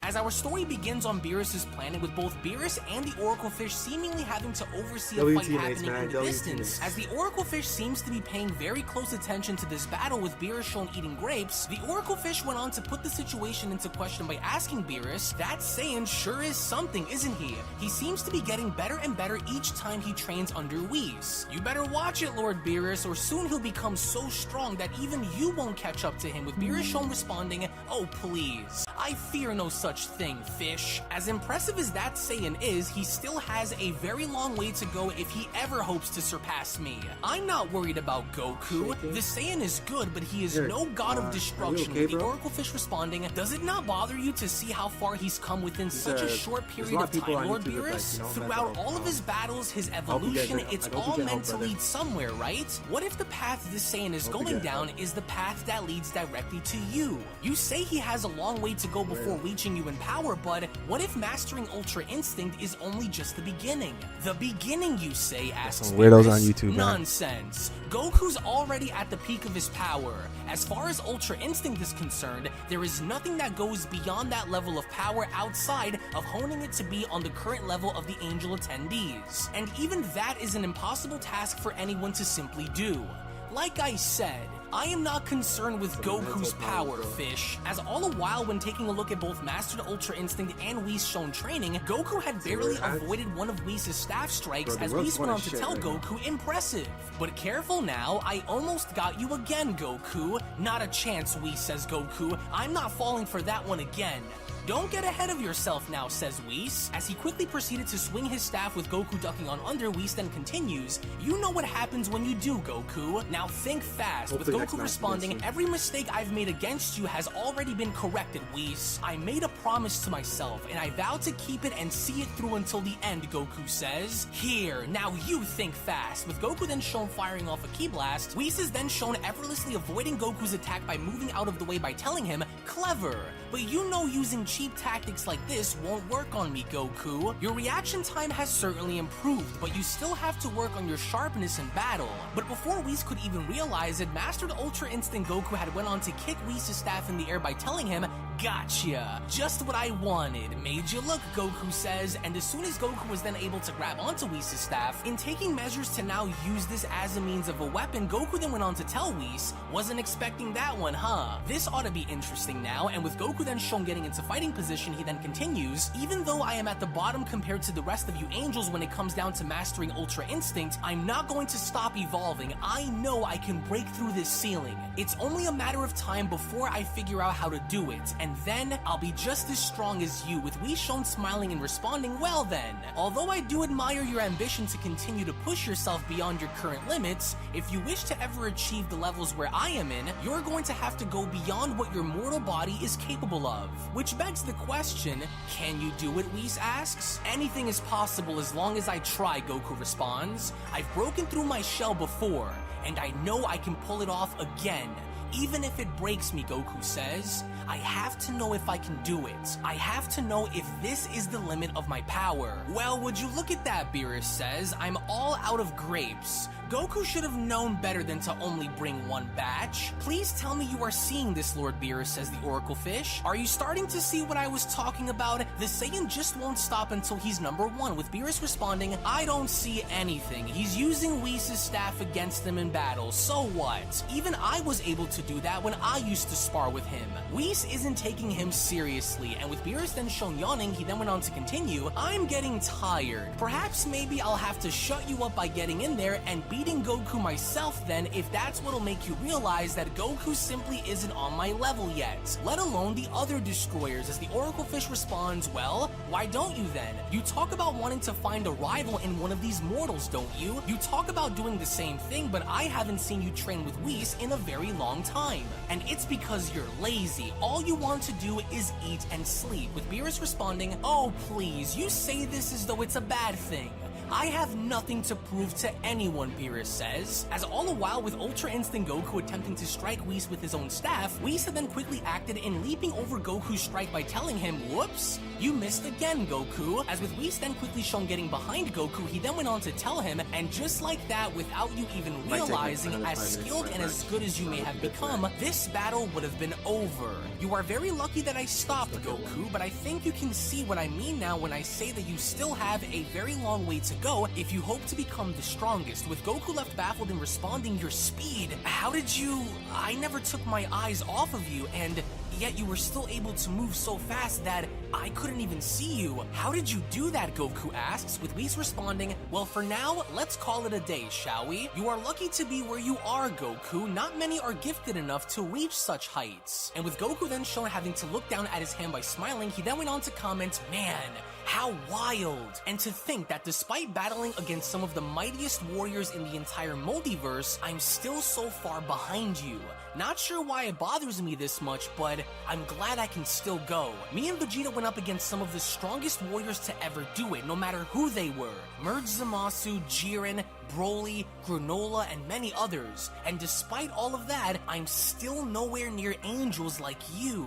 F: As our story begins on Beerus' planet, with both Beerus and the Oracle Fish seemingly having to oversee a
C: W
F: fight
C: teammates,
F: happening
C: man,
F: in the
C: W
F: distance.
C: teammates.
F: As the Oracle Fish seems to be paying very close attention to this battle with Beerus shown eating grapes, the Oracle Fish went on to put the situation into question by asking Beerus, "That Saiyan sure is something, isn't he? He seems to be getting better and better each time he trains under Whis. You better watch it, Lord Beerus, or soon he'll become so strong that even you won't catch up to him," with Beerus shown responding, "Oh please, I fear no such thing, fish." As impressive as that Saiyan is, he still has a very long way to go if he ever hopes to surpass me. I'm not worried about Goku. The Saiyan is good, but he is
C: Here,
F: no god
C: are
F: of
C: you
F: destruction.
C: okay,
F: With the
C: bro?
F: Oracle Fish responding, "Does it not bother you to see how far he's come within such a short
C: there's a
F: period
C: lot
F: of
C: of people
F: time,
C: on
F: Lord
C: YouTube that,
F: Beerus?
C: like, you know,
F: Throughout
C: mental,
F: all of his battles, his
C: hope you guys
F: evolution,
C: get-
F: it's
C: I hope you
F: all
C: get
F: meant
C: help,
F: to
C: brother.
F: lead somewhere, right? What if the path this Saiyan is
C: Hope you
F: going
C: get
F: down
C: help.
F: is the path that leads directly to you? You say he has a long way to go before reaching you in power, but what if mastering Ultra Instinct is only just the beginning? The beginning, you say, asks
C: some weirdos
F: Beerus.
C: on YouTube, man.
F: Nonsense. Goku's already at the peak of his power. As far as Ultra Instinct is concerned, there is nothing that goes beyond that level of power outside of honing it to be on the current level of the Angel attendees. And even that is an impossible task for anyone to simply do. Like I said, I am not concerned with Goku's power, Fish, as all the while when taking a look at both Mastered Ultra Instinct and Whis shown training, Goku had barely avoided one of Whis' staff strikes as Whis went on to tell Goku, impressive. But careful now, I almost got you again, Goku. Not a chance, Whis, says Goku. I'm not falling for that one again. Don't get ahead of yourself now, says Whis. As he quickly proceeded to swing his staff with Goku ducking on under, Whis then continues, you know what happens when you do, Goku. Now think fast. With Goku responding, every mistake I've made against you has already been corrected, Whis. I made a promise to myself, and I vowed to keep it and see it through until the end, Goku says. Here, now you think fast. With Goku then shown firing off a ki blast, Whis is then shown effortlessly avoiding Goku's attack by moving out of the way by telling him, clever. But you know using cheap tactics like this won't work on me, Goku. Your reaction time has certainly improved, but you still have to work on your sharpness in battle. But before Whis could even realize it, Mastered Ultra Instinct Goku had went on to kick Whis' staff in the air by telling him, gotcha! Just what I wanted. Made you look, Goku says, and as soon as Goku was then able to grab onto Whis' staff, in taking measures to now use this as a means of a weapon, Goku then went on to tell Whis, wasn't expecting that one, huh? This ought to be interesting now, and with Goku then shown getting into fighting position, he then continues, even though I am at the bottom compared to the rest of you angels when it comes down to mastering Ultra Instinct, I'm not going to stop evolving. I know I can break through this ceiling. It's only a matter of time before I figure out how to do it, and then I'll be just as strong as you, with Whis shown smiling and responding, well then. Although I do admire your ambition to continue to push yourself beyond your current limits, if you wish to ever achieve the levels where I am in, you're going to have to go beyond what your mortal body is capable of. Which begs the question, can you do it, Whis asks? Anything is possible as long as I try, Goku responds. I've broken through my shell before, and I know I can pull it off again. Even if it breaks me, Goku says, I have to know if I can do it. I have to know if this is the limit of my power. Well, would you look at that, Beerus says. I'm all out of grapes. Goku should have known better than to only bring one batch. Please tell me you are seeing this, Lord Beerus, says the Oracle Fish. Are you starting to see what I was talking about? The Saiyan just won't stop until he's number one, with Beerus responding, I don't see anything. He's using Whis' staff against them in battle, so what? Even I was able to do that when I used to spar with him. Whis isn't taking him seriously, and with Beerus then shown yawning, he then went on to continue, I'm getting tired. Perhaps maybe I'll have to shut you up by getting in there and beating Goku myself then, if that's what'll make you realize that Goku simply isn't on my level yet, let alone the other destroyers. As the Oracle Fish responds, well, why don't you then? You talk about wanting to find a rival in one of these mortals, don't you? You talk about doing the same thing, but I haven't seen you train with Whis in a very long time. And it's because you're lazy. All you want to do is eat and sleep, with Beerus responding, oh please, you say this as though it's a bad thing. I have nothing to prove to anyone, Beerus says. As all the while with Ultra Instinct Goku attempting to strike Whis with his own staff, Whis had then quickly acted in leaping over Goku's strike by telling him, whoops, you missed again, Goku. As with Whis then quickly shown getting behind Goku, he then went on to tell him, and just like that, without you even realizing, as skilled and as good as you may have become, this battle would have been over. You are very lucky that I stopped, Goku, but I think you can see what I mean now when I say that you still have a very long way to go if you hope to become the strongest. With Goku left baffled and responding, your speed, how did you... I never took my eyes off of you, and yet you were still able to move so fast that I couldn't even see you. How did you do that, Goku asks, with Whis responding, well, for now, let's call it a day, shall we? You are lucky to be where you are, Goku. Not many are gifted enough to reach such heights. And with Goku then shown having to look down at his hand by smiling, he then went on to comment, man, how wild! And to think that despite battling against some of the mightiest warriors in the entire multiverse, I'm still so far behind you. Not sure why it bothers me this much, but I'm glad I can still go. Me and Vegeta went up against some of the strongest warriors to ever do it, no matter who they were. Merge Zamasu, Jiren, Broly, Granola, and many others. And despite all of that, I'm still nowhere near angels like you.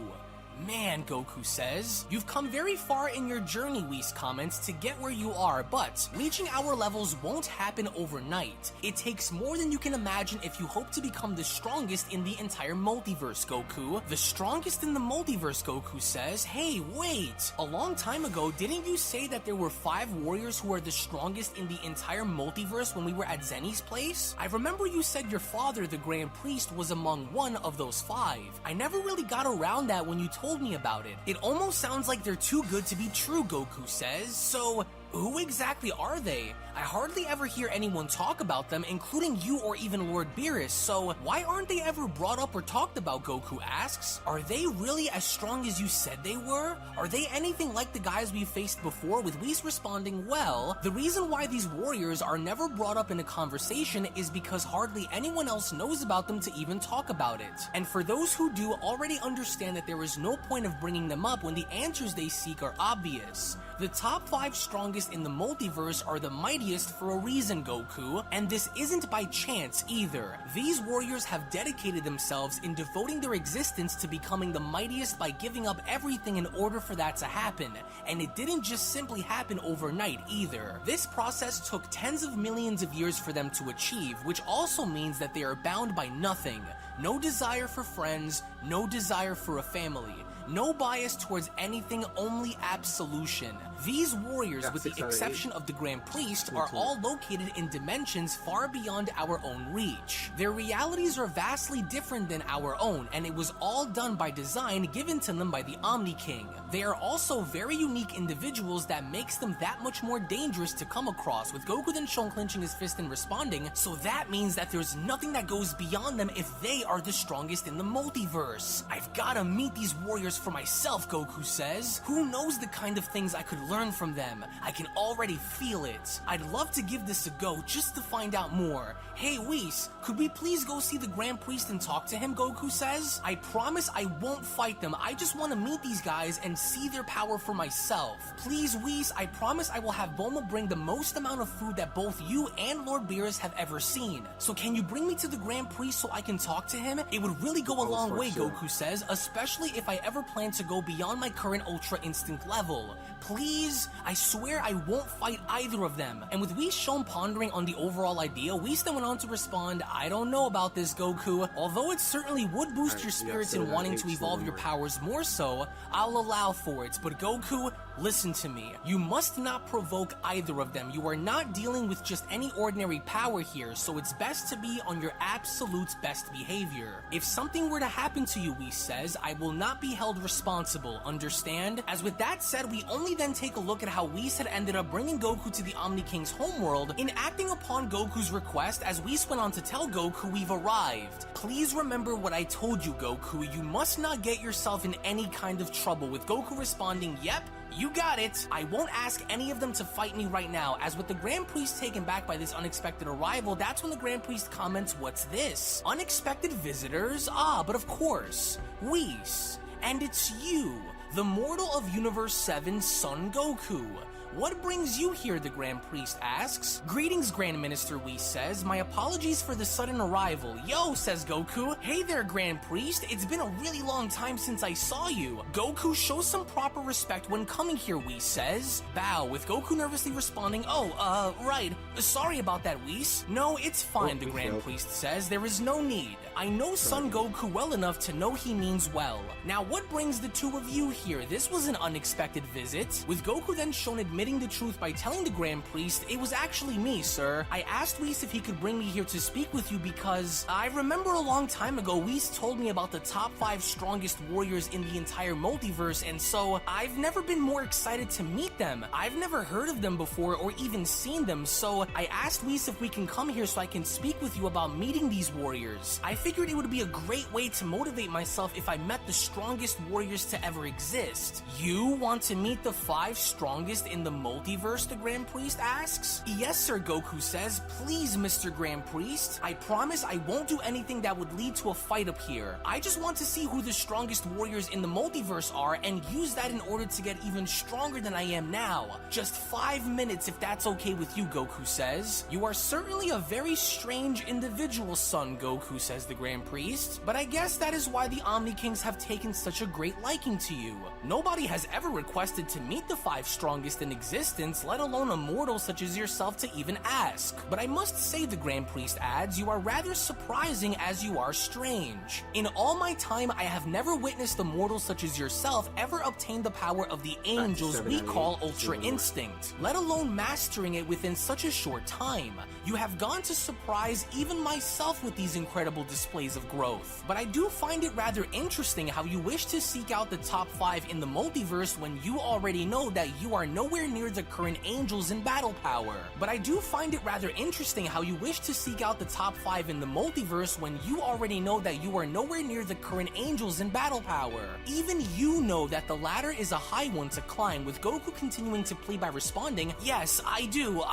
F: Man, Goku says, you've come very far in your journey, Whis comments, to get where you are, but reaching our levels won't happen overnight. It takes more than you can imagine if you hope to become the strongest in the entire multiverse, Goku. The strongest in the multiverse, Goku says. Hey, wait! A long time ago, didn't you say that there were 5 warriors who are the strongest in the entire multiverse when we were at Zenny's place? I remember you said your father, the Grand Priest, was among one of those 5. I never really got around that when you told me about it. It almost sounds like they're too good to be true, Goku says. So, who exactly are they? I hardly ever hear anyone talk about them, including you or even Lord Beerus, so why aren't they ever brought up or talked about, Goku asks. Are they really as strong as you said they were? Are they anything like the guys we faced before, with Whis responding, well, the reason why these warriors are never brought up in a conversation is because hardly anyone else knows about them to even talk about it. And for those who do already understand that there is no point of bringing them up when the answers they seek are obvious. The top 5 strongest in the multiverse are the mightiest for a reason, Goku, and this isn't by chance either. These warriors have dedicated themselves in devoting their existence to becoming the mightiest by giving up everything in order for that to happen, and it didn't just simply happen overnight either. This process took tens of millions of years for them to achieve, which also means that they are bound by nothing. No desire for friends, no desire for a family. No bias towards anything, only absolution. These warriors, with the exception of the Grand Priest, are all located in dimensions far beyond our own reach. Their realities are vastly different than our own, and it was all done by design given to them by the Omni King. They are also very unique individuals that makes them that much more dangerous to come across, with Goku then shown clenching his fist and responding, so that means that there's nothing that goes beyond them if they are the strongest in the multiverse. I've gotta meet these warriors for myself, Goku says. Who knows the kind of things I could learn from them? I can already feel it. I'd love to give this a go just to find out more. Hey Whis, could we please go see the Grand Priest and talk to him, Goku says? I promise I won't fight them. I just want to meet these guys and see their power for myself. Please Whis, I promise I will have Bulma bring the most amount of food that both you and Lord Beerus have ever seen. So can you bring me to the Grand Priest so I can talk to him? It would really go a long way, Goku says, especially if I ever plan to go beyond my current Ultra Instinct level. Please? I swear I won't fight either of them. And with Whis shown pondering on the overall idea, Whis then went on to respond, I don't know about this, Goku. Although it certainly would boost your spirits in wanting to evolve your powers more so, I'll allow for it. But Goku, listen to me. You must not provoke either of them. You are not dealing with just any ordinary power here, so it's best to be on your absolute best behavior. If something were to happen to you, Whis says, I will not be held responsible, understand? As with that said, we only then take a look at how Whis had ended up bringing Goku to the Omni King's homeworld in acting upon Goku's request, as Whis went on to tell Goku we've arrived. Please remember what I told you, Goku. You must not get yourself in any kind of trouble, with Goku responding, yep, you got it. I won't ask any of them to fight me right now. As with the Grand Priest taken back by this unexpected arrival, that's when the Grand Priest comments, what's this? Unexpected visitors? Ah, but of course, Whis. And it's you, the mortal of Universe 7, Son Goku. What brings you here, the Grand Priest asks. Greetings, Grand Minister, Whis says. My apologies for the sudden arrival. Yo, says Goku. Hey there, Grand Priest. It's been a really long time since I saw you. Goku, show some proper respect when coming here, Whis says. Bow, with Goku nervously responding, oh, right. Sorry about that, Whis. No, it's fine, the Grand Priest says. There is no need. I know Son Goku well enough to know he means well. Now, what brings the two of you here? This was an unexpected visit. With Goku then shown admitting the truth by telling the Grand Priest, it was actually me, sir. I asked Whis if he could bring me here to speak with you because I remember a long time ago Whis told me about the top 5 strongest warriors in the entire multiverse, and so I've never been more excited to meet them. I've never heard of them before or even seen them, so I asked Whis if we can come here so I can speak with you about meeting these warriors. I figured it would be a great way to motivate myself if I met the strongest warriors to ever exist. You want to meet the 5 strongest in the multiverse, the Grand Priest asks. Yes, sir, Goku says. Please, Mr. Grand Priest. I promise I won't do anything that would lead to a fight up here. I just want to see who the strongest warriors in the multiverse are and use that in order to get even stronger than I am now. Just 5 minutes if that's okay with you, Goku says. You are certainly a very strange individual, Son Goku, says the Grand Priest, but I guess that is why the Omni Kings have taken such a great liking to you. Nobody has ever requested to meet the 5 strongest in existence, let alone a mortal such as yourself to even ask. But I must say, the Grand Priest adds, you are rather surprising as you are strange. In all my time, I have never witnessed a mortal such as yourself ever obtain the power of the angels we call Ultra Instinct, let alone mastering it within such a short time. You have gone to surprise even myself with these incredible displays of growth. But I do find it rather interesting how you wish to seek out the top 5 in the multiverse when you already know that you are nowhere near the current angels in battle power. But I do find it rather interesting how you wish to seek out the top 5 in the multiverse when you already know that you are nowhere near the current angels in battle power. Even you know that the ladder is a high one to climb, with Goku continuing to plead by responding, yes, I do,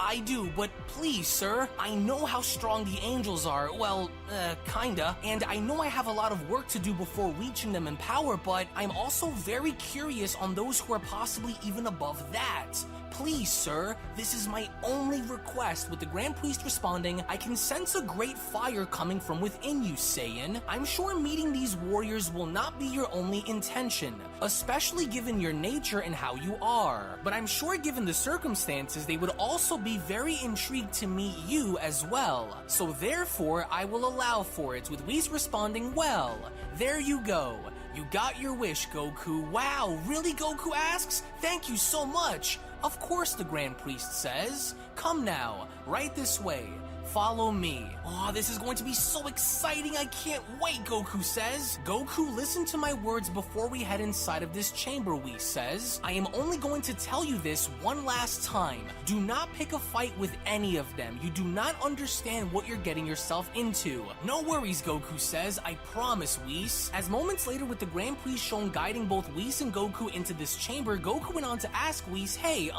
F: but please, sir, I know how strong the angels are, well, kinda, and I know I have a lot of work to do before reaching them in power, but I'm also very curious on those who are possibly even above that. Please, sir, this is my only request. With the Grand Priest responding, I can sense a great fire coming from within you, Saiyan. I'm sure meeting these warriors will not be your only intention, especially given your nature and how you are. But I'm sure given the circumstances, they would also be very intrigued to meet you as well. So therefore, I will allow for it, with Whis responding, well, there you go. You got your wish, Goku. Wow, really, Goku asks? Thank you so much. Of course, the Grand Priest says. Come now, right this way. Follow me. Oh, this is going to be so exciting. I can't wait, Goku says. Goku, listen to my words before we head inside of this chamber, Whis says. I am only going to tell you this one last time. Do not pick a fight with any of them. You do not understand what you're getting yourself into. No worries, Goku says. I promise, Whis. As moments later, with the Grand Priest shown guiding both Whis and Goku into this chamber, Goku went on to ask Whis, hey,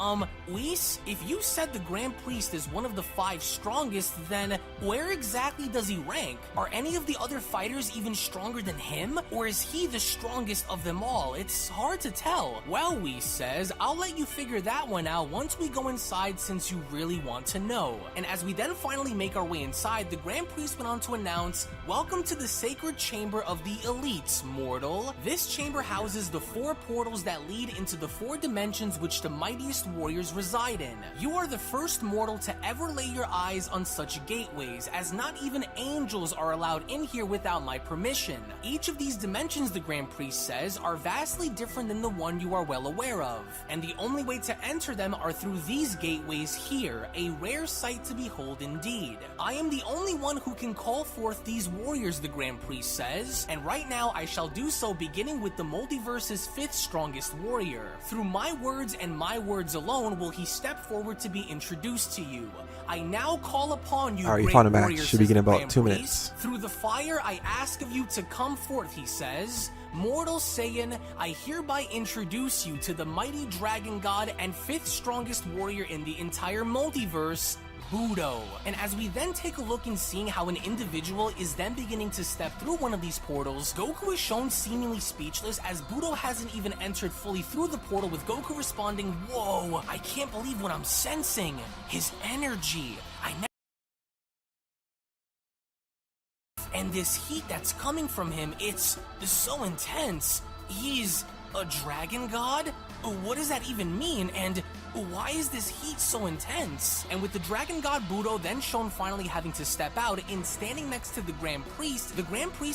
F: Whis, if you said the Grand Priest is one of the 5 strongest, then where exactly does he rank? Are any of the other fighters even stronger than him? Or is he the strongest of them all? It's hard to tell. Well, Whis says, I'll let you figure that one out once we go inside, since you really want to know. And as we then finally make our way inside, the Grand Priest went on to announce, welcome to the Sacred Chamber of the Elites, mortal. This chamber houses the 4 portals that lead into the 4 dimensions which the mightiest warriors reside in. You are the first mortal to ever lay your eyes on such gateways, as not even angels are allowed in here without my permission. Each of these dimensions, the Grand Priest says, are vastly different than the one you are well aware of, and the only way to enter them are through these gateways here, a rare sight to behold indeed. I am the only one who can call forth these warriors, the Grand Priest says, and right now I shall do so, beginning with the multiverse's 5th strongest warrior. Through my words and my words alone will he step forward to be introduced to you. I now call upon you,
C: all right, you
F: great
C: found a match.
F: warriors,
C: Should begin in about
F: Grand
C: 2
F: Priest.
C: minutes.
F: Through the fire, I ask of you to come forth, he says. Mortal Saiyan, I hereby introduce you to the mighty dragon god and 5th strongest warrior in the entire multiverse, Budo. And as we then take a look in seeing how an individual is then beginning to step through one of these portals, Goku is shown seemingly speechless, as Budo hasn't even entered fully through the portal, with Goku responding, whoa, I can't believe what I'm sensing. His energy. And this heat that's coming from him, it's so intense. He's a dragon god? What does that even mean? And why is this heat so intense? And with the dragon god Budo then shown finally having to step out and standing next to the Grand Priest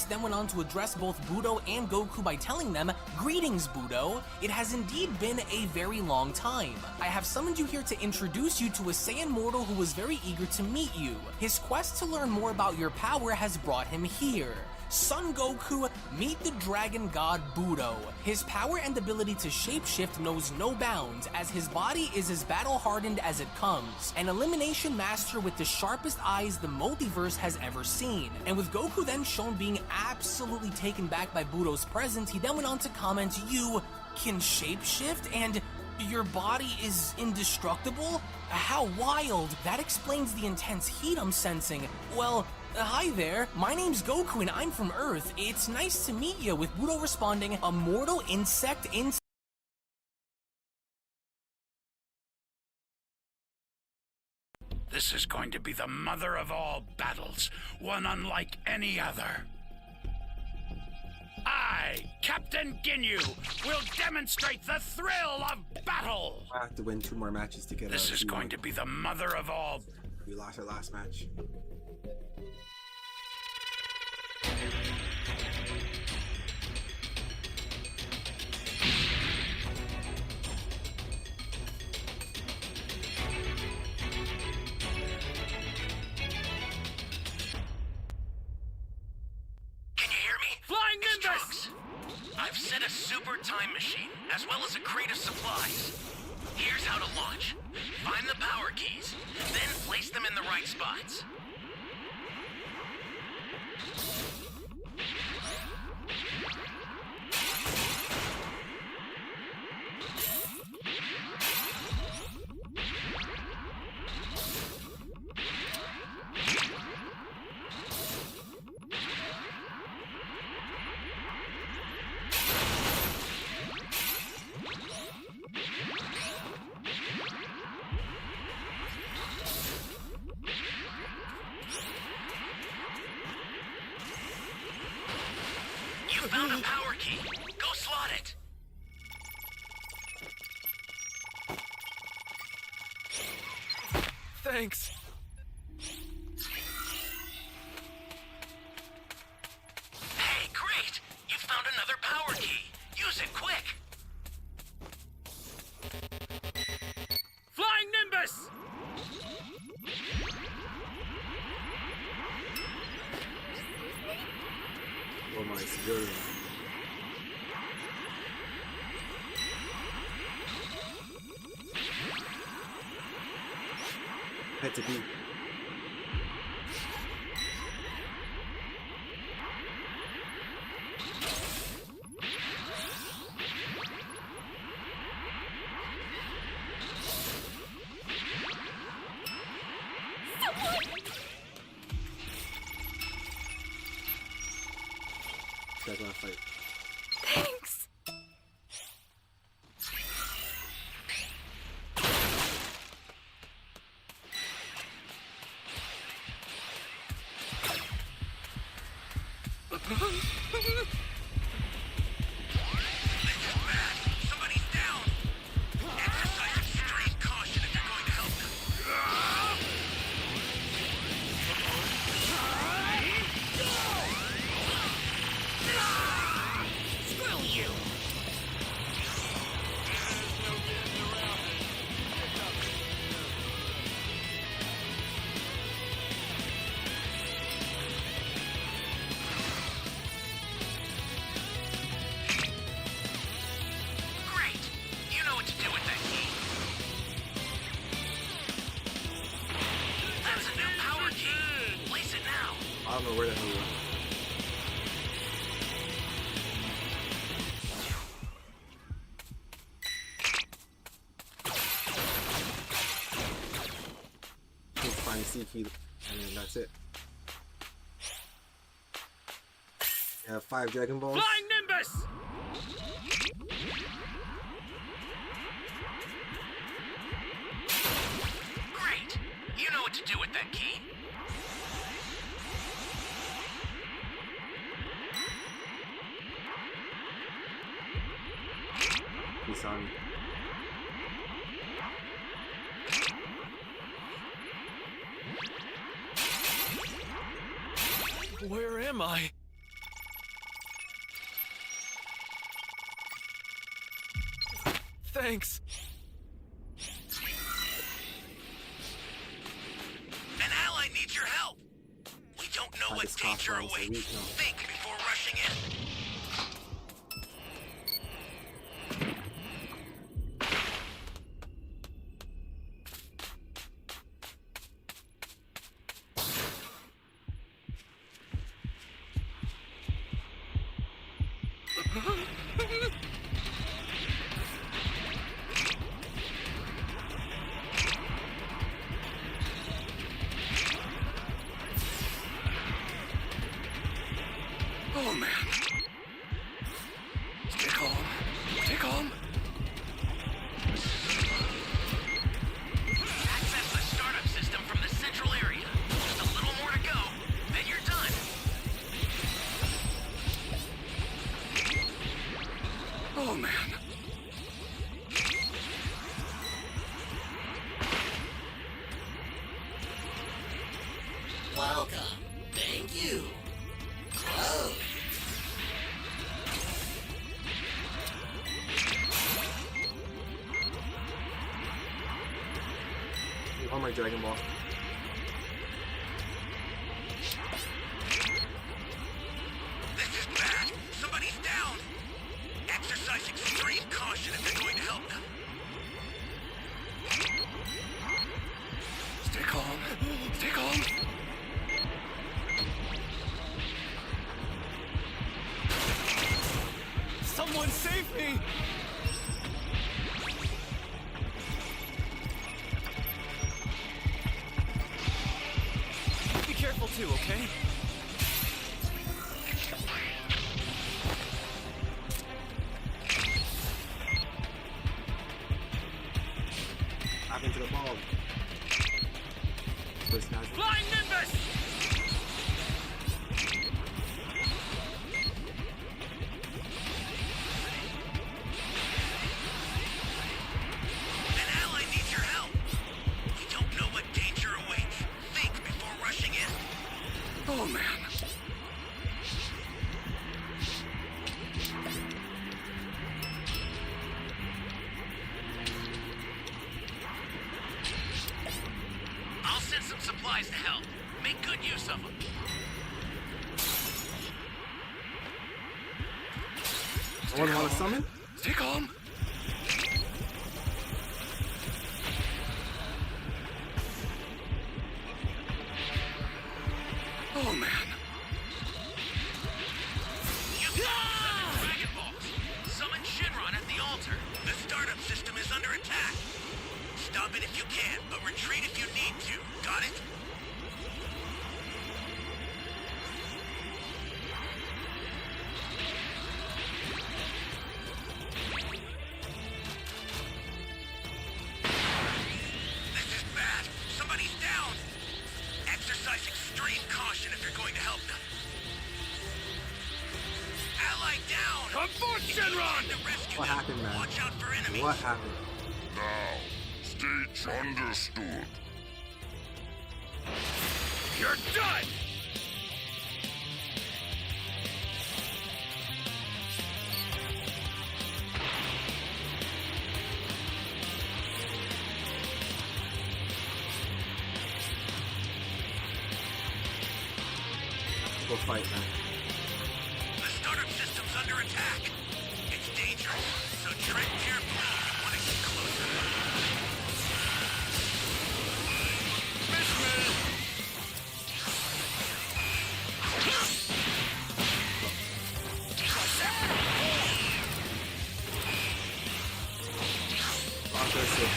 F: then went on to address both Budo and Goku by telling them, greetings, Budo. It has indeed been a very long time. I have summoned you here to introduce you to a Saiyan mortal who was very eager to meet you. His quest to learn more about your power has brought him here. Son Goku, meet the dragon god Budo. His power and ability to shapeshift knows no bounds, as his body is as battle-hardened as it comes, an elimination master with the sharpest eyes the multiverse has ever seen. And with Goku then shown being absolutely taken back by Budo's presence, he then went on to comment, you can shapeshift and your body is indestructible? How wild! That explains the intense heat I'm sensing. Well, hi there, my name's Goku and I'm from Earth. It's nice to meet you, with Budo responding, a mortal insect in...
E: This is going to be the mother of all battles, one unlike any other.
I: I, Captain Ginyu, will demonstrate the thrill of battle!
C: I have to win 2 more matches to get
I: This is going to be the mother of all.
C: We lost our last match.
A: Can you hear me?
I: Flying
A: It's
I: Nimbus!
A: Trunks. I've set a super time machine, as well as a crate of supplies. Here's how to launch. Find the power keys, then place them in the right spots. You found a power key. Go slot it.
E: Thanks.
A: Hey, great! You found another power key. Use it quick.
I: Flying Nimbus!
C: Oh my civilian. Head to B. Guys wanna fight?
D: Thanks.
A: Somebody's down. Exercise extreme caution if you're going to help them. Screw you! Great! You know what to do with that key. That's a new power key. Place it now.
C: I don't know where the hell we went. Just find a C key, and then that's it. You have 5 Dragon Balls.
I: Flying Nimbus!
A: Great! You know what to do with that key.
C: He saw me.
E: Where am I? Thanks.
A: An ally needs your help. We don't know what
C: this cost
A: danger
C: rounds a
A: awaits.
C: week now.
A: Think before rushing in.
H: welcome. Thank you. Close.
C: Oh my Dragon Ball.
A: This is bad. Somebody's down. Exercise extreme caution if you're going to help them.
E: Stay calm. Stay calm. Someone save me! Be careful too, okay?
C: Hop into the ball. First now.
G: Flying Nimbus!
A: An ally needs your help. We don't know what danger awaits. Think before rushing in.
E: Oh man.
A: I'll send some supplies to help. Make good use of them.
C: Someone want to summon?
E: Stay calm. Oh man.
A: You've got 7 Dragon Balls. Summon Shinron at the altar. The startup system is under attack. Stop it if you can, but retreat if you need to. Got it? This is bad. Somebody's down. Exercise extreme caution if you're going to help them. Ally down!
E: Come forth,
A: If you
E: Shenron!
A: need to rescue
C: What
A: them,
C: happened, man?
A: watch out for enemies.
C: What happened?
E: Now, stage understood. You're done!
C: Go fight, man.
A: The startup system's under attack. It's dangerous, so tread carefully if you want to get closer.
E: Miss me!
C: Lock this in.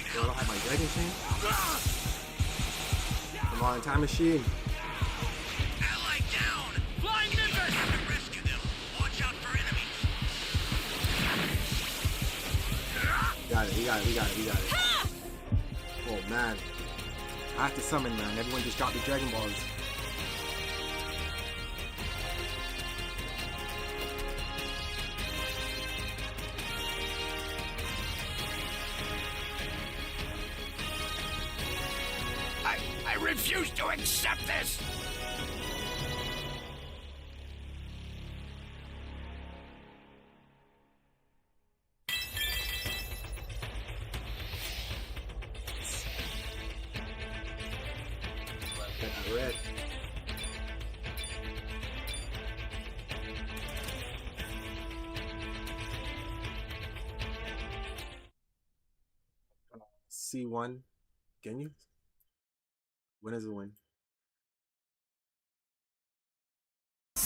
C: I don't have my Dragon Chain. Come on, time machine.
A: Ally down!
G: Flying Nimbus!
A: Have to rescue them. Watch out for enemies.
C: We got it, we got it, we got it, we got it. Oh man. I have to summon, man. Everyone just dropped the Dragon Balls.
E: I refuse to accept this!
C: Got red. C1. Can you? Win is a win.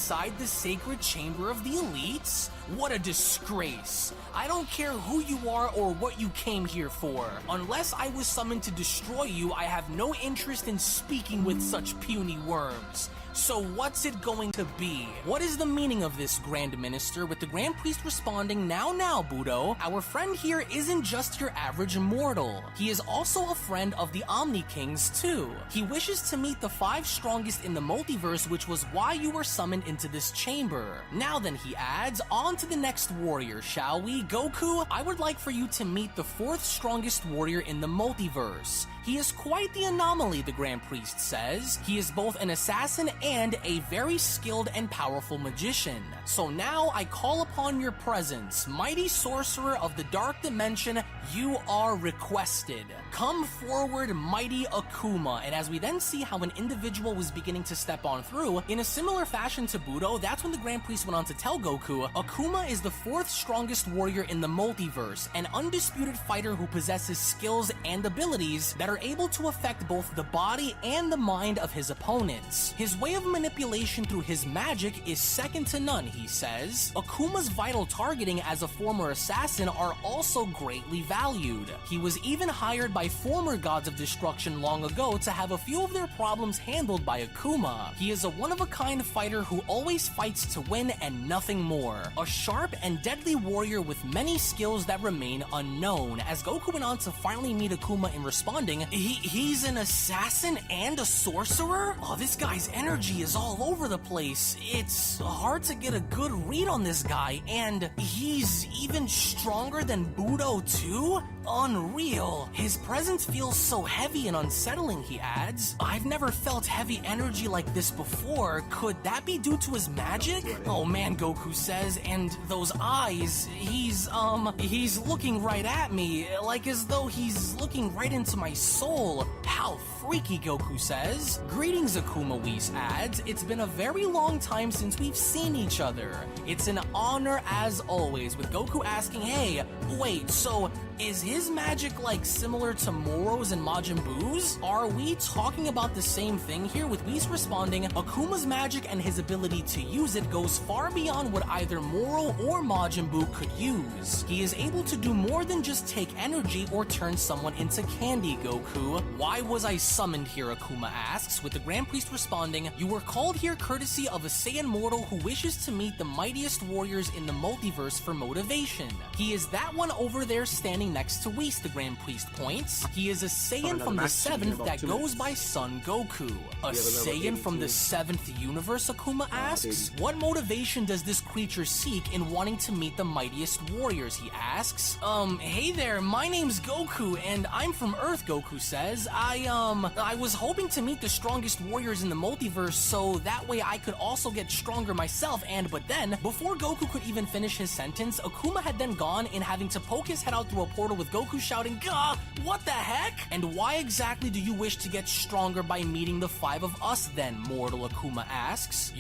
F: inside the sacred chamber of the elites? What a disgrace. I don't care who you are or what you came here for. Unless I was summoned to destroy you, I have no interest in speaking with such puny worms. So what's it going to be? What is the meaning of this, Grand Minister? With the Grand Priest responding, now, Budo, our friend here isn't just your average mortal. He is also a friend of the Omni Kings, too. He wishes to meet the 5 strongest in the multiverse, which was why you were summoned into this chamber. Now then, he adds, on to the next warrior, shall we? Goku, I would like for you to meet the 4th strongest warrior in the multiverse. He is quite the anomaly, the Grand Priest says. He is both an assassin and a very skilled and powerful magician. So now I call upon your presence, mighty sorcerer of the dark dimension, you are requested. Come forward, mighty Akuma. And as we then see how an individual was beginning to step on through, in a similar fashion to Budo, that's when the Grand Priest went on to tell Goku, Akuma is the 4th strongest warrior in the multiverse, an undisputed fighter who possesses skills and abilities that are able to affect both the body and the mind of his opponents. His way of manipulation through his magic is second to none, he says. Akuma's vital targeting as a former assassin are also greatly valued. He was even hired by former gods of destruction long ago to have a few of their problems handled by Akuma. He is a one-of-a-kind fighter who always fights to win and nothing more. A sharp and deadly warrior with many skills that remain unknown. As Goku went on to finally meet Akuma in responding, he's an assassin and a sorcerer? Oh, this guy's energy is all over the place. It's hard to get a good read on this guy, and he's even stronger than Budo too? Unreal. His presence feels so heavy and unsettling, he adds. I've never felt heavy energy like this before. Could that be due to his magic? Oh man, Goku says, and those eyes, he's looking right at me, like as though he's looking right into my soul. How freaky, Goku says. Greetings, Akuma, Whis adds. It's been a very long time since we've seen each other. It's an honor as always, with Goku asking, hey, wait, so is his magic like similar to Moro's and Majin Buu's? Are we talking about the same thing here? With Whis responding, Akuma's magic and his ability to use it goes far beyond what either Moro or Majin Buu could use. He is able to do more than just take energy or turn someone into candy, Goku. Why was I summoned here, Akuma asks, with the Grand Priest responding, you were called here courtesy of a Saiyan mortal who wishes to meet the mightiest warriors in the multiverse for motivation. He is that one over there standing next to Whis, the Grand Priest points. He is a Saiyan from the 7th that goes by Son Goku. A Saiyan from the 7th universe, Akuma asks? What motivation does this creature seek in wanting to meet the mightiest warriors, he asks. Hey there, my name's Goku, and I'm from Earth, Goku says. I was hoping to meet the strongest warriors in the multiverse, so that way I could also get stronger myself, but then, before Goku could even finish his sentence, Akuma had then gone in, having to poke his head out through a portal with Goku shouting, Gah! What the heck? And why exactly do you wish to get stronger by meeting the 5 of us then, mortal, Akuma asks.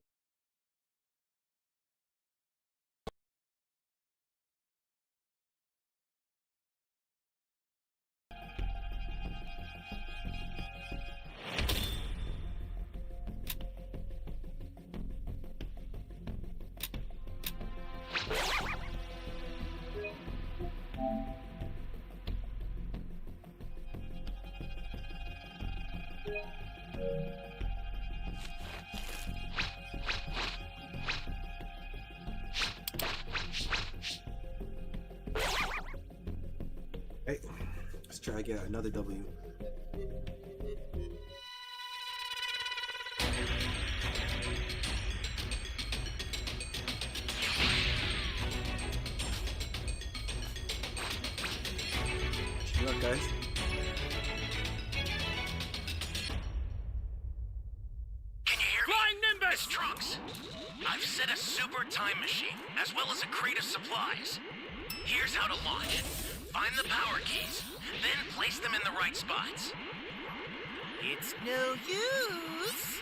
C: Hey, let's try to get another W. Good luck, guys.
A: Can you hear me? Flying Nimbus! Trunks, I've set a super time machine, as well as a crate of supplies. Here's how to launch. Find the power keys, then place them in the right spots.
G: It's no use.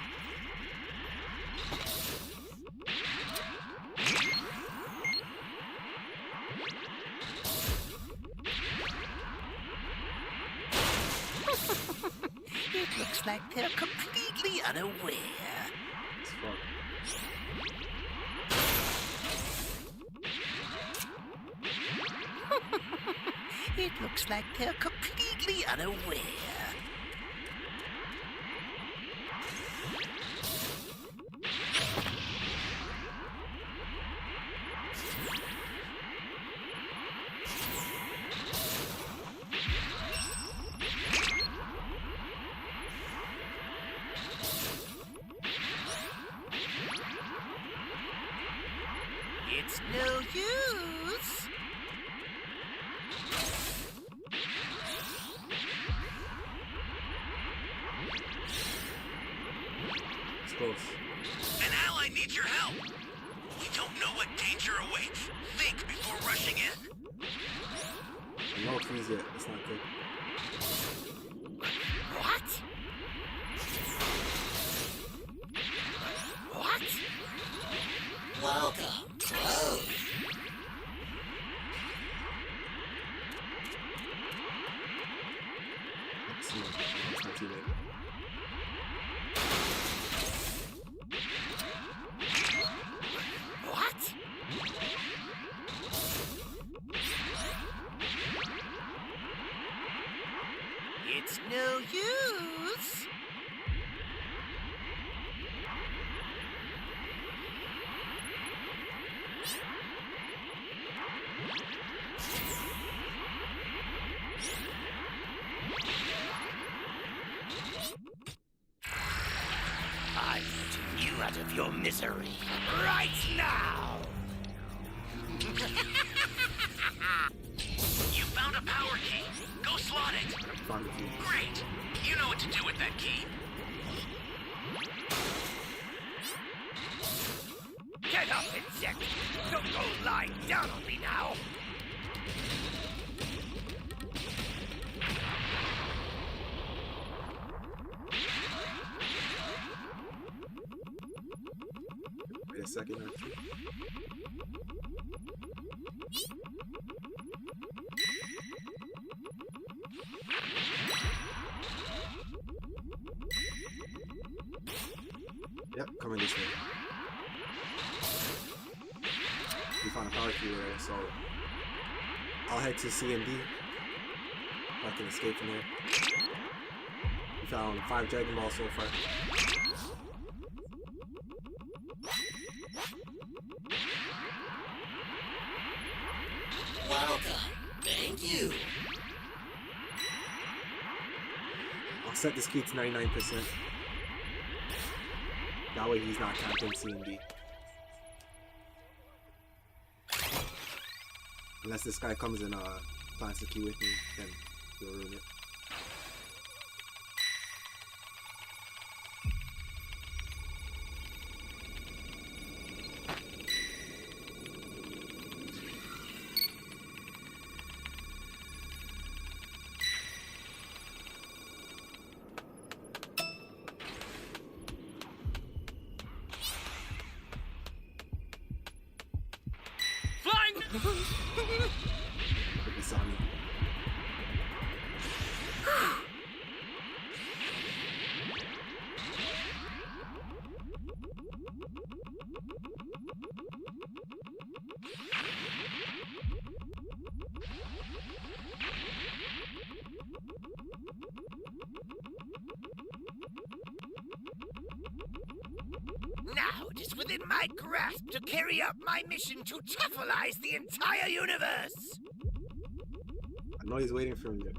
G: It looks like they're completely unaware.
C: It's fun.
G: It looks like they're completely unaware. It's no use.
C: It's close.
A: An ally needs your help. We don't know what danger awaits. Think before rushing in.
C: No keys yet. It's not good.
G: What? What?
H: Welcome. Close.
C: Let's see. It's not too late.
G: What? It's no use. I'm putting you out of your misery right now.
A: You found a power key. Go slot it.
C: Found the key.
A: Great. You know what to do with that key.
G: Get up, insect! Don't go lying down on me now!
C: Wait a second or two. Yep, coming this way. We found a power key there, so I'll head to C and D. I can escape from here. We found 5 Dragon Balls so far.
H: Welcome. Thank you.
C: I'll set this key to 99%. That way he's not camping C and D. Unless this guy comes and plants the key with me, then he'll ruin it.
A: Flying!
C: He saw me.
G: Now it is within my grasp to carry out my mission to Tefalize the entire universe!
C: I know he's waiting for me.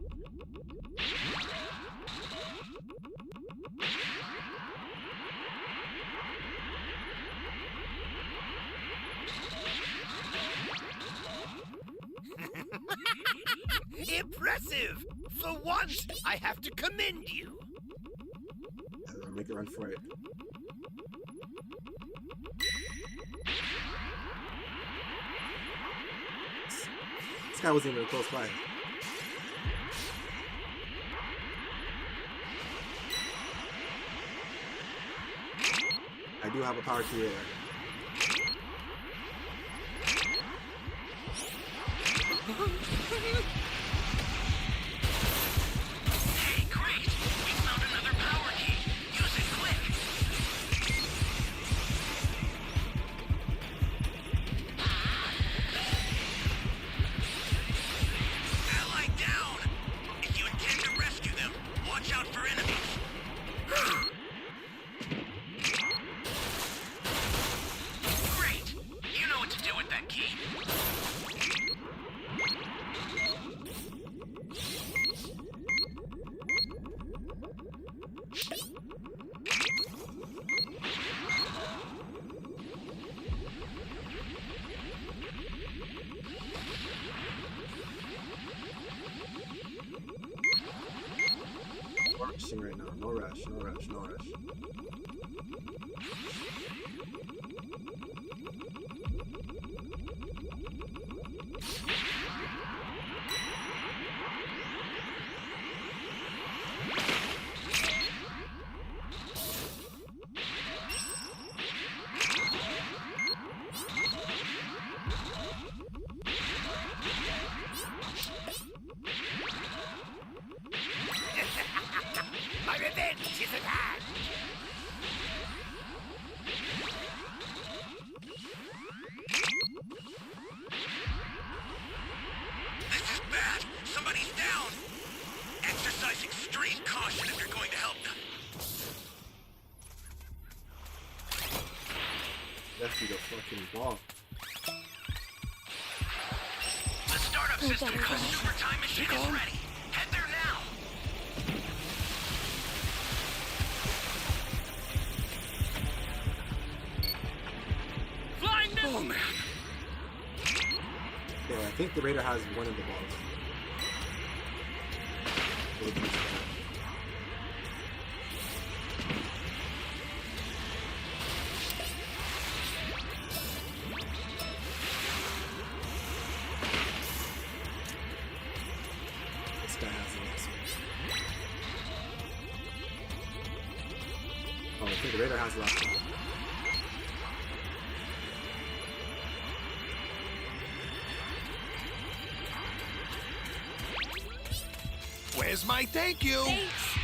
G: Impressive! For once, I have to commend you!
C: Make a run for it. This guy wasn't even close by. I do have a power key there.
A: Hey, great! We found another power key. Use it quick. Ally
C: rush, no rush, no rush.
G: My revenge is at hand!
A: This is bad. Somebody's down. Exercise extreme caution if you're going to help them.
C: Left you the fucking ball.
A: The startup system for the super time machine is ready. Head there now. Flying missile! Oh man.
C: Yeah, I think the Raider has one of the balls. We'll use that. This guy has the last one. Oh, I think the Raider has the last one.
E: Where's my thank you?
D: Thanks.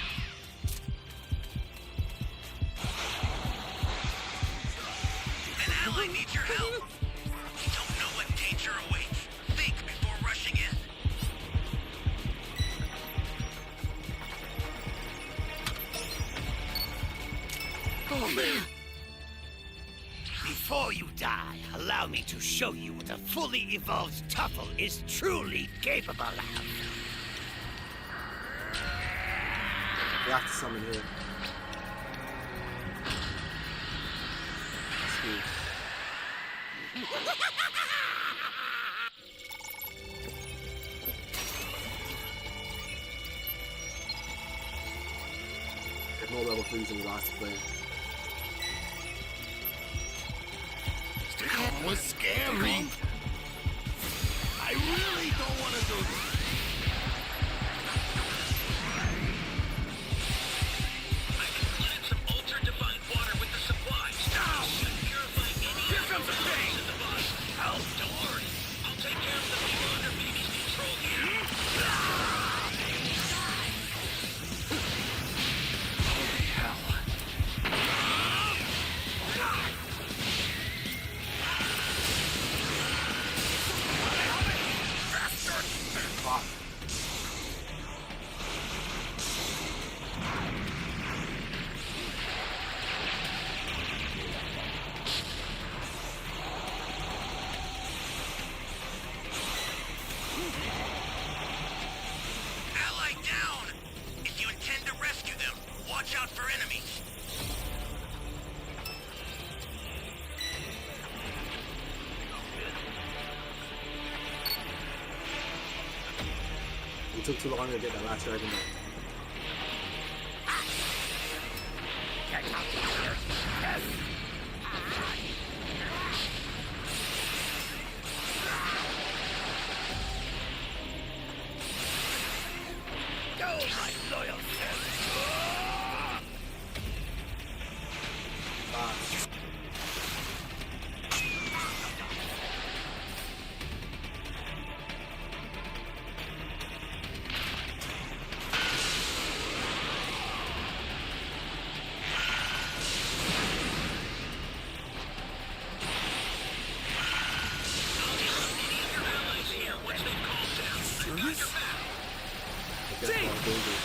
A: An ally needs your help. You don't know what danger awaits. Think before rushing in.
E: Oh man.
G: Before you die, allow me to show you what a fully evolved Tuffle is truly capable of.
C: We have to summon here. Sweet. There's no level 3s in the last play.
E: That was scary. I really don't want to do this.
A: I included some ultra-divine water with the supplies. Now, purify any
E: Here comes the pain.
A: in the body. Oh, don't worry. I'll take care of the people under baby's control here.
E: Holy hell.
C: Fuck.
A: Ally down! If you intend to rescue them, watch out for enemies.
C: It took too long to get that last dragon back.
G: Get out of here. Yes. Go, my loyal servant.
C: That's all dangerous.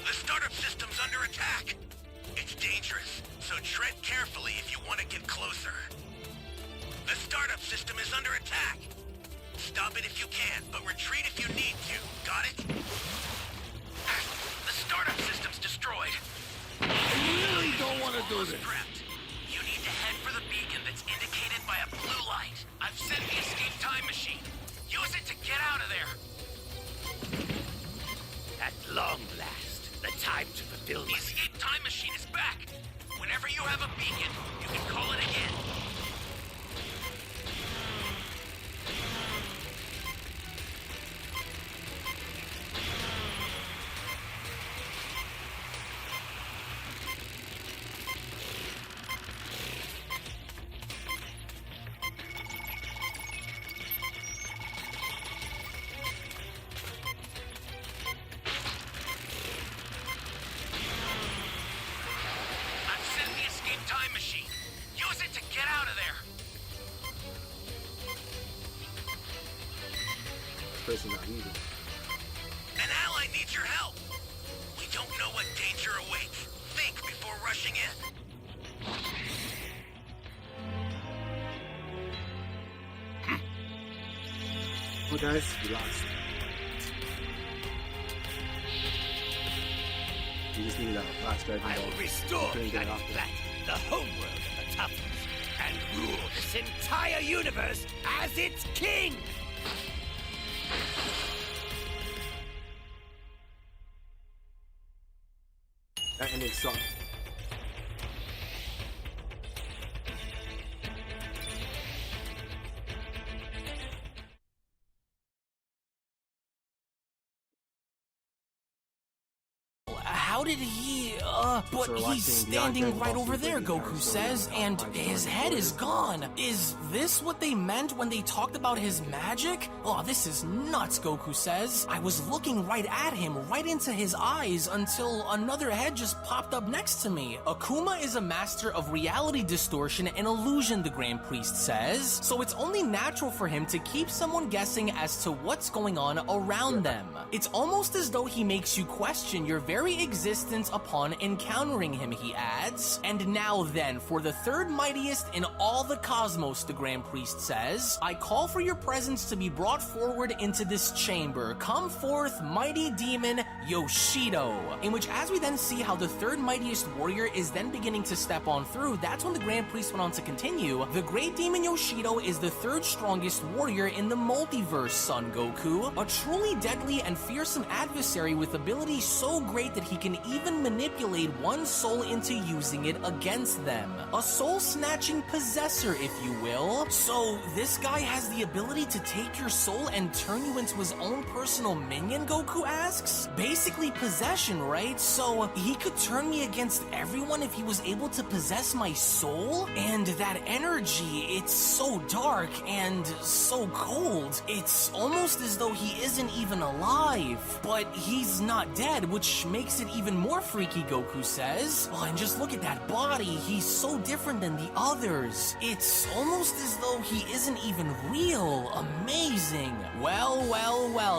A: The startup system's under attack. It's dangerous, so tread carefully if you want to get closer. The startup system is under attack. Stop it if you can, but retreat if you need to. Got it? The startup system's destroyed.
E: don't want to do
A: Almost
E: this.
A: prepped. You need to head for the beacon that's indicated by a blue light. I've sent the escape time machine. Use it to get out of there.
G: At long last, the time to fulfill
A: The
G: my...
A: escape time machine is back. Whenever you have a beacon, you can call it again. I've sent the escape time machine. Use it to get out of there.
C: This person not needed.
A: An ally needs your help. We don't know what danger awaits. Think before rushing in.
C: Well, guys, we lost. We just needed that last Dragon
G: I
C: Ball.
G: will restore
C: Couldn't get it
G: Planet
C: off
G: Flat, the homeworld of the Toughers, and rule this entire universe as its king!
C: That ending sucked.
F: How did he, but
C: So we're
F: he's
C: watching Beyond
F: standing
C: Dragon
F: right
C: Ball
F: over
C: Super
F: there,
C: Dragon
F: Goku
C: Ball
F: says,
C: Super
F: and
C: Dragon Ball
F: his
C: Super
F: head is
C: Dragon
F: gone. Is this what they meant when they talked about his magic? Oh, this is nuts, Goku says. I was looking right at him, right into his eyes, until another head just popped up next to me. Akuma is a master of reality distortion and illusion, the Grand Priest says, so it's only natural for him to keep someone guessing as to what's going on around them. It's almost as though he makes you question your very existence upon encountering him, he adds. And now then, for the third mightiest in all the cosmos, the Grand Priest says, I call for your presence to be brought forward into this chamber. Come forth, mighty demon Yoshido. In which, as we then see how the third mightiest warrior is then beginning to step on through, that's when the Grand Priest went on to continue. The great demon Yoshido is the third strongest warrior in the multiverse, Son Goku. A truly deadly and fearsome adversary with abilities so great that he can even manipulate one soul into using it against them. A soul-snatching possessor, if you will. So, this guy has the ability to take your soul and turn you into his own personal minion, Goku asks? Basically possession, right? So, he could turn me against everyone if he was able to possess my soul? And that energy, it's so dark and so cold. It's almost as though he isn't even alive. But he's not dead, which makes it even more freaky, Goku says. Oh, and just look at that body. He's so different than the others. It's almost as though he isn't even real. Amazing. Well,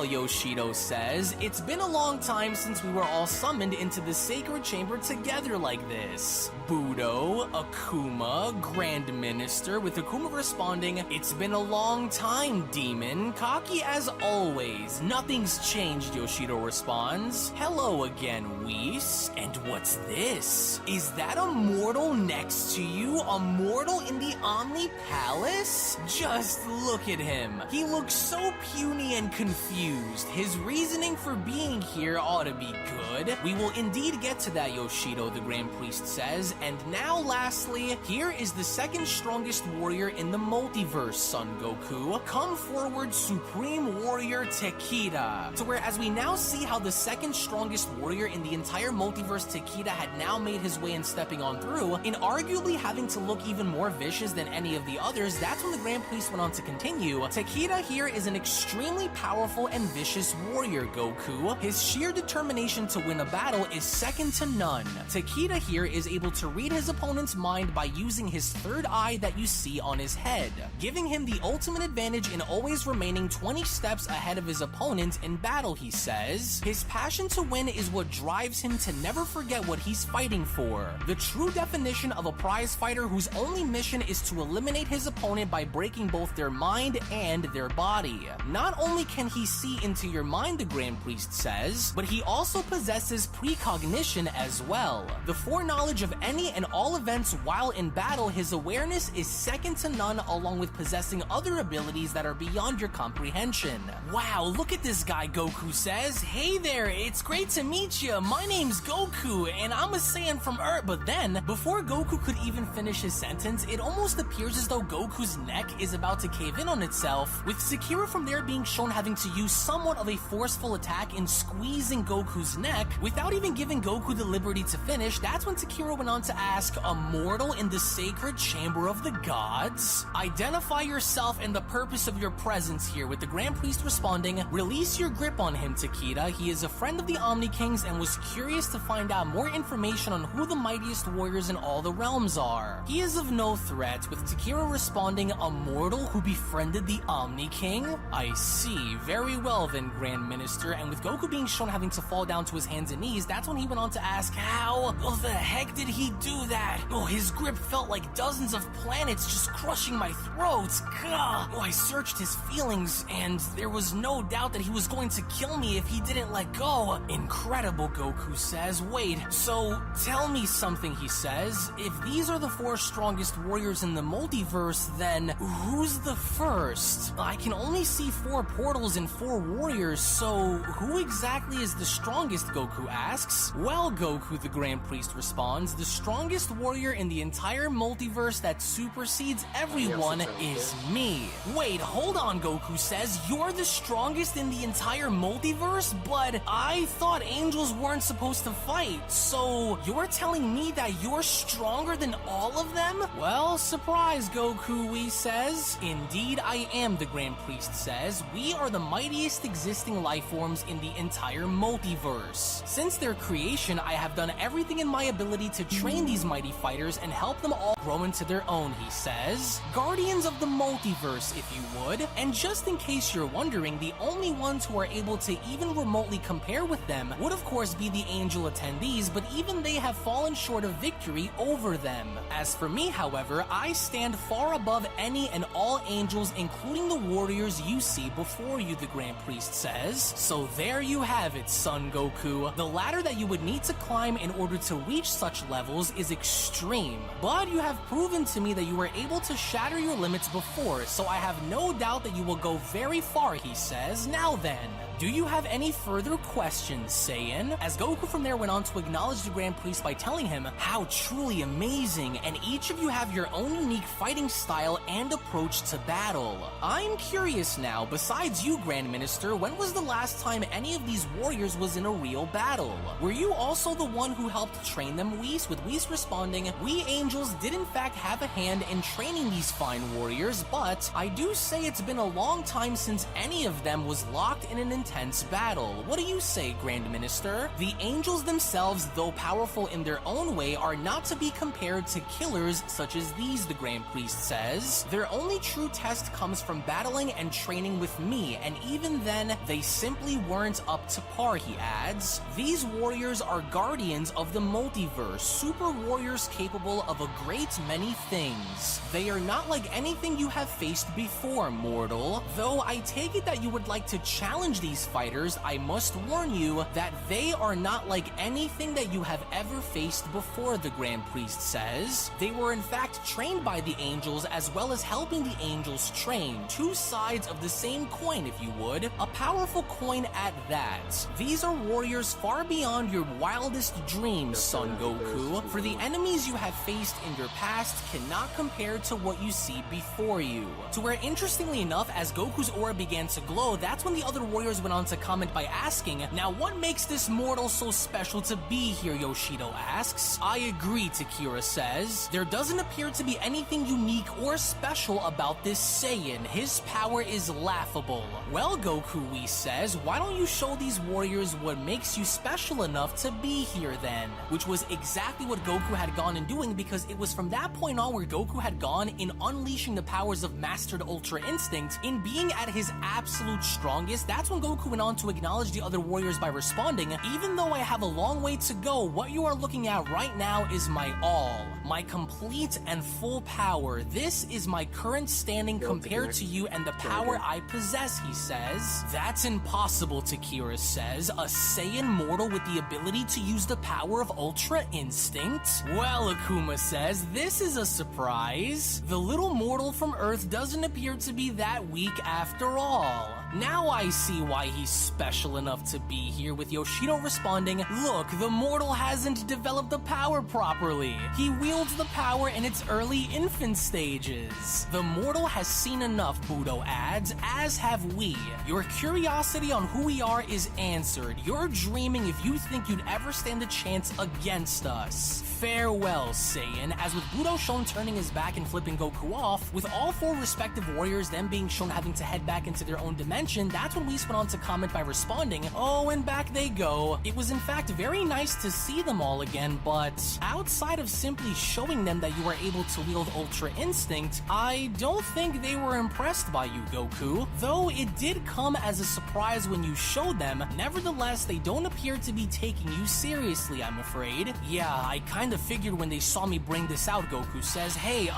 F: Yoshido says. It's been a long time since we were all summoned into the sacred chamber together like this. Budo, Akuma, Grand Minister, with Akuma responding, it's been a long time, demon. Cocky as always. Nothing's changed, Yoshido responds. Hello again, Whis. And what's this? Is that a mortal next to you? A mortal in the Omni Palace? Just look at him. He looks so puny and confused. His reasoning for being here ought to be good. We will indeed get to that, Yoshido, the Grand Priest says. And now, lastly, here is the second strongest warrior in the multiverse, Son Goku. Come forward, Supreme Warrior Takeda. To where, as we now see how the second strongest warrior in the entire multiverse, Takeda, had now made his way and stepping on through, in arguably having to look even more vicious than any of the others, that's when the Grand Priest went on to continue. Takeda here is an extremely powerful and vicious warrior, Goku. His sheer determination to win a battle is second to none. Takeda here is able to read his opponent's mind by using his third eye that you see on his head, giving him the ultimate advantage in always remaining 20 steps ahead of his opponent in battle, he says. His passion to win is what drives him to never forget what he's fighting for. The true definition of a prize fighter whose only mission is to eliminate his opponent by breaking both their mind and their body. Not only can he see into your mind, the Grand Priest says, but he also possesses precognition as well. The foreknowledge of any and all events while in battle, his awareness is second to none, along with possessing other abilities that are beyond your comprehension. Wow, look at this guy, Goku says. Hey there, it's great to meet you. My name's Goku, and I'm a Saiyan from Earth. But then, before Goku could even finish his sentence, it almost appears as though Goku's neck is about to cave in on itself, with Sekiro from there being shown having to use somewhat of a forceful attack in squeezing Goku's neck. Without even giving Goku the liberty to finish, that's when Sekiro went on to ask, a mortal in the sacred chamber of the gods? Identify yourself and the purpose of your presence here, with the Grand Priest responding, release your grip on him, Takeda. He is a friend of the Omni Kings and was curious to find out more information on who the mightiest warriors in all the realms are. He is of no threat, with Takeda responding, a mortal who befriended the Omni King? I see. Very well then, Grand Minister. And with Goku being shown having to fall down to his hands and knees, that's when he went on to ask, how the heck did he do that? Oh, his grip felt like dozens of planets just crushing my throat. Gah. Oh, I searched his feelings, and there was no doubt that he was going to kill me if he didn't let go. Incredible, Goku says. Wait, so tell me something, he says. If these are the 4 strongest warriors in the multiverse, then who's the first? I can only see 4 portals and 4 warriors, so who exactly is the strongest, Goku asks. Well, Goku, the Grand Priest responds, the strongest warrior in the entire multiverse that supersedes everyone is me. Wait, hold on, Goku says. You're the strongest in the entire multiverse? But I thought angels weren't supposed to fight, so you're telling me that you're stronger than all of them? Well, surprise, Goku, he says. Indeed, I am, the Grand Priest says. We are the mightiest existing life forms in the entire multiverse. Since their creation, I have done everything in my ability to train these mighty fighters and help them all grow into their own, he says. Guardians of the multiverse, if you would. And just in case you're wondering, the only ones who are able to even remotely compare with them would of course be the angel attendees, but even they have fallen short of victory over them. As for me, however, I stand far above any and all angels, including the warriors you see before you, the Grand Priest says. So there you have it, Son Goku. The ladder that you would need to climb in order to reach such levels is extreme, but you have proven to me that you were able to shatter your limits before, so I have no doubt that you will go very far, he says. Now then, do you have any further questions, Saiyan? As Goku from there went on to acknowledge the Grand Priest by telling him how truly amazing, and each of you have your own unique fighting style and approach to battle. I'm curious now, besides you, Grand Minister, when was the last time any of these warriors was in a real battle? Were you also the one who helped train them, Whis? With Whis responding, we angels did in fact have a hand in training these fine warriors, but I do say it's been a long time since any of them was locked in an intense battle. What do you say, Grand Minister? The angels themselves, though powerful in their own way, are not to be compared to killers such as these, the Grand Priest says. Their only true test comes from battling and training with me, and even then, they simply weren't up to par, he adds. These warriors are guardians of the multiverse, super warriors capable of a great many things. They are not like anything you have faced before, mortal. Though I take it that you would like to challenge these fighters, I must warn you that they are not like anything that you have ever faced before, the Grand Priest says. They were in fact trained by the angels as well as helping the angels train. Two sides of the same coin, if you would. A powerful coin at that. These are warriors far beyond your wildest dreams, Son Goku, for the enemies you have faced in your past cannot compare to what you see before you. To where, interestingly enough, as Goku's aura began to glow, that's when the other warriors went on to comment by asking, now what makes this mortal so special to be here, Yoshido asks. I agree, Takeda says. There doesn't appear to be anything unique or special about this Saiyan. His power is laughable. Well, Goku, Whis says, why don't you show these warriors what makes you special enough to be here then? Which was exactly what Goku had gone in doing, because it was from that point on where Goku had gone in unleashing the powers of Mastered Ultra Instinct, in being at his absolute strongest. That's when Goku went on to acknowledge the other warriors by responding, even though I have a long way to go, what you are looking at right now is my all. My complete and full power. This is my current standing compared to you and the power I possess, he says. That's impossible, Takira says. A Saiyan mortal with the ability to use the power of Ultra Instinct? Well, Akuma says, this is a surprise. The little mortal from Earth doesn't appear to be that weak after all. Now I see why he's special enough to be here, with Yoshido responding, look, the mortal hasn't developed the power properly. He wields the power in its early infant stages. The mortal has seen enough, Budo adds, as have we. Your curiosity on who we are is answered. You're dreaming if you think you'd ever stand a chance against us. Farewell, Saiyan. As with Budo shown turning his back and flipping Goku off, with all four respective warriors then being shown having to head back into their own dimension, that's when Whis went on to comment by responding, oh, and back they go. It was in fact very nice to see them all again, but outside of simply showing them that you are able to wield Ultra Instinct, I don't think they were impressed by you, Goku. Though it did come as a surprise when you showed them, nevertheless, they don't appear to be taking you seriously, I'm afraid. Yeah, I kinda figured when they saw me bring this out, Goku says, hey,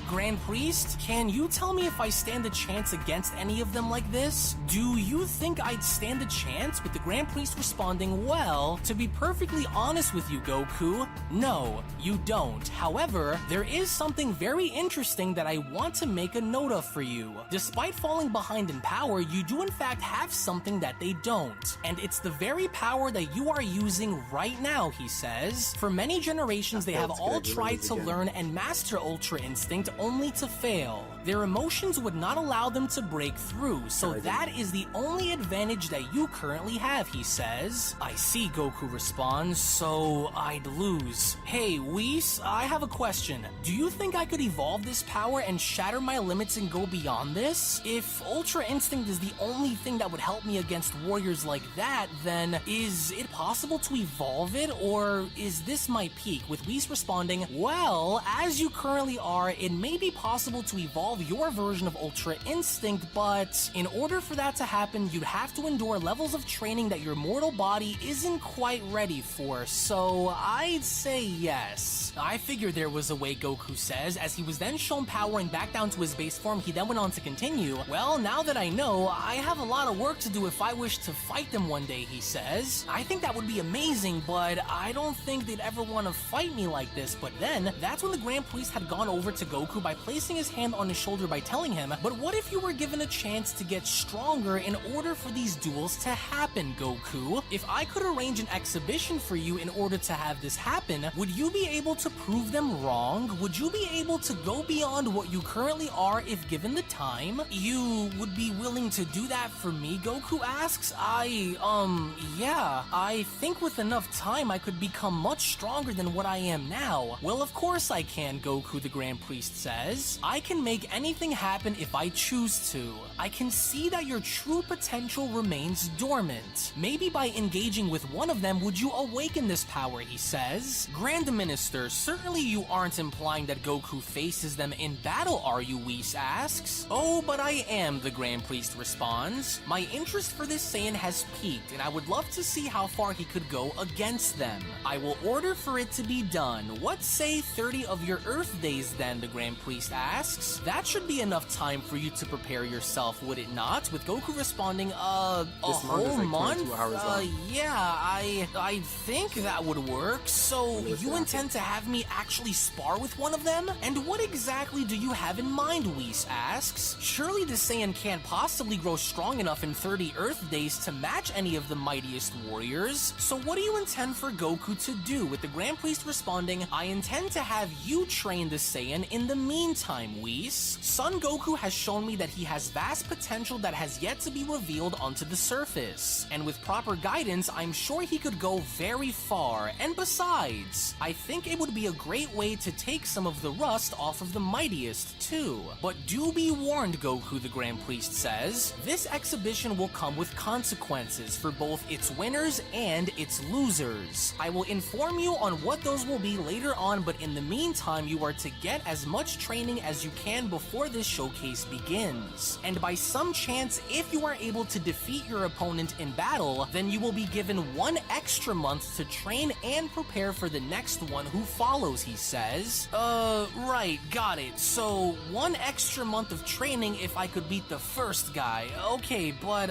F: Grand Priest, can you tell me if I stand a chance against any of them like this? Do you think I'd stand a chance? With the Grand Priest responding, well, to be perfectly honest with you, Goku, no, you don't. However, there is something very interesting that I want to make a note of for you. Despite falling behind in power, you do in fact have something that they don't. And it's the very power that you are using right now, he says. For many generations, they have all tried to learn and master Ultra Instinct only to fail. Their emotions would not allow them to break through, so that is the only advantage that you currently have, he says. I see, Goku responds, so I'd lose. Hey, Whis, I have a question. Do you think I could evolve this power and shatter my limits and go beyond this? If Ultra Instinct is the only thing that would help me against warriors like that, then is it possible to evolve it, or is this my peak? With Whis responding, well, as you currently are, it may be possible to evolve your version of Ultra Instinct, but in order for that to happen, you'd have to endure levels of training that your mortal body isn't quite ready for, so I'd say yes. I figured there was a way, Goku says. As he was then shown powering back down to his base form, he then went on to continue, well, now that I know, I have a lot of work to do if I wish to fight them one day, he says. I think that would be amazing, but I don't think they'd ever want to fight me like this. But then, that's when the Grand Priest had gone over to Goku by placing his hand on his shoulder by telling him, but what if you were given a chance to get stronger in order for these duels to happen, Goku? If I could arrange an exhibition for you in order to have this happen, would you be able to prove them wrong? Would you be able to go beyond what you currently are if given the time? You would be willing to do that for me, Goku asks? Yeah, I think with enough time I could become much stronger than what I am now. Well, of course I can, Goku, the Grand Priest says. I can make anything happen if I choose to. I can see that your true potential remains dormant. Maybe by engaging with one of them would you awaken this power, he says. Grand Minister, certainly you aren't implying that Goku faces them in battle, are you, Whis asks. Oh, but I am, the Grand Priest responds. My interest for this Saiyan has peaked, and I would love to see how far he could go against them. I will order for it to be done. What say 30 of your Earth days then, the Grand Priest asks. That should be enough time for you to prepare yourself, would it not? With Goku responding, a whole month? Yeah, I think that would work. So, you intend to have me actually spar with one of them? And what exactly do you have in mind, Whis asks. Surely the Saiyan can't possibly grow strong enough in 30 Earth days to match any of the mightiest warriors. So what do you intend for Goku to do? With the Grand Priest responding, I intend to have you train the Saiyan in the meantime, Whis. Son Goku has shown me that he has vast potential that has yet to be revealed onto the surface. And with proper guidance, I'm sure he could go very far. And besides, I think it would be a great way to take some of the rust off of the mightiest too. But do be warned, Goku, the Grand Priest says. This exhibition will come with consequences for both its winners and its losers. I will inform you on what those battles will be later on, but in the meantime, you are to get as much training as you can before this showcase begins. And by some chance, if you are able to defeat your opponent in battle, then you will be given 1 extra month to train and prepare for the next one who follows, he says. Right, got it. So, 1 extra month of training if I could beat the first guy. Okay, but,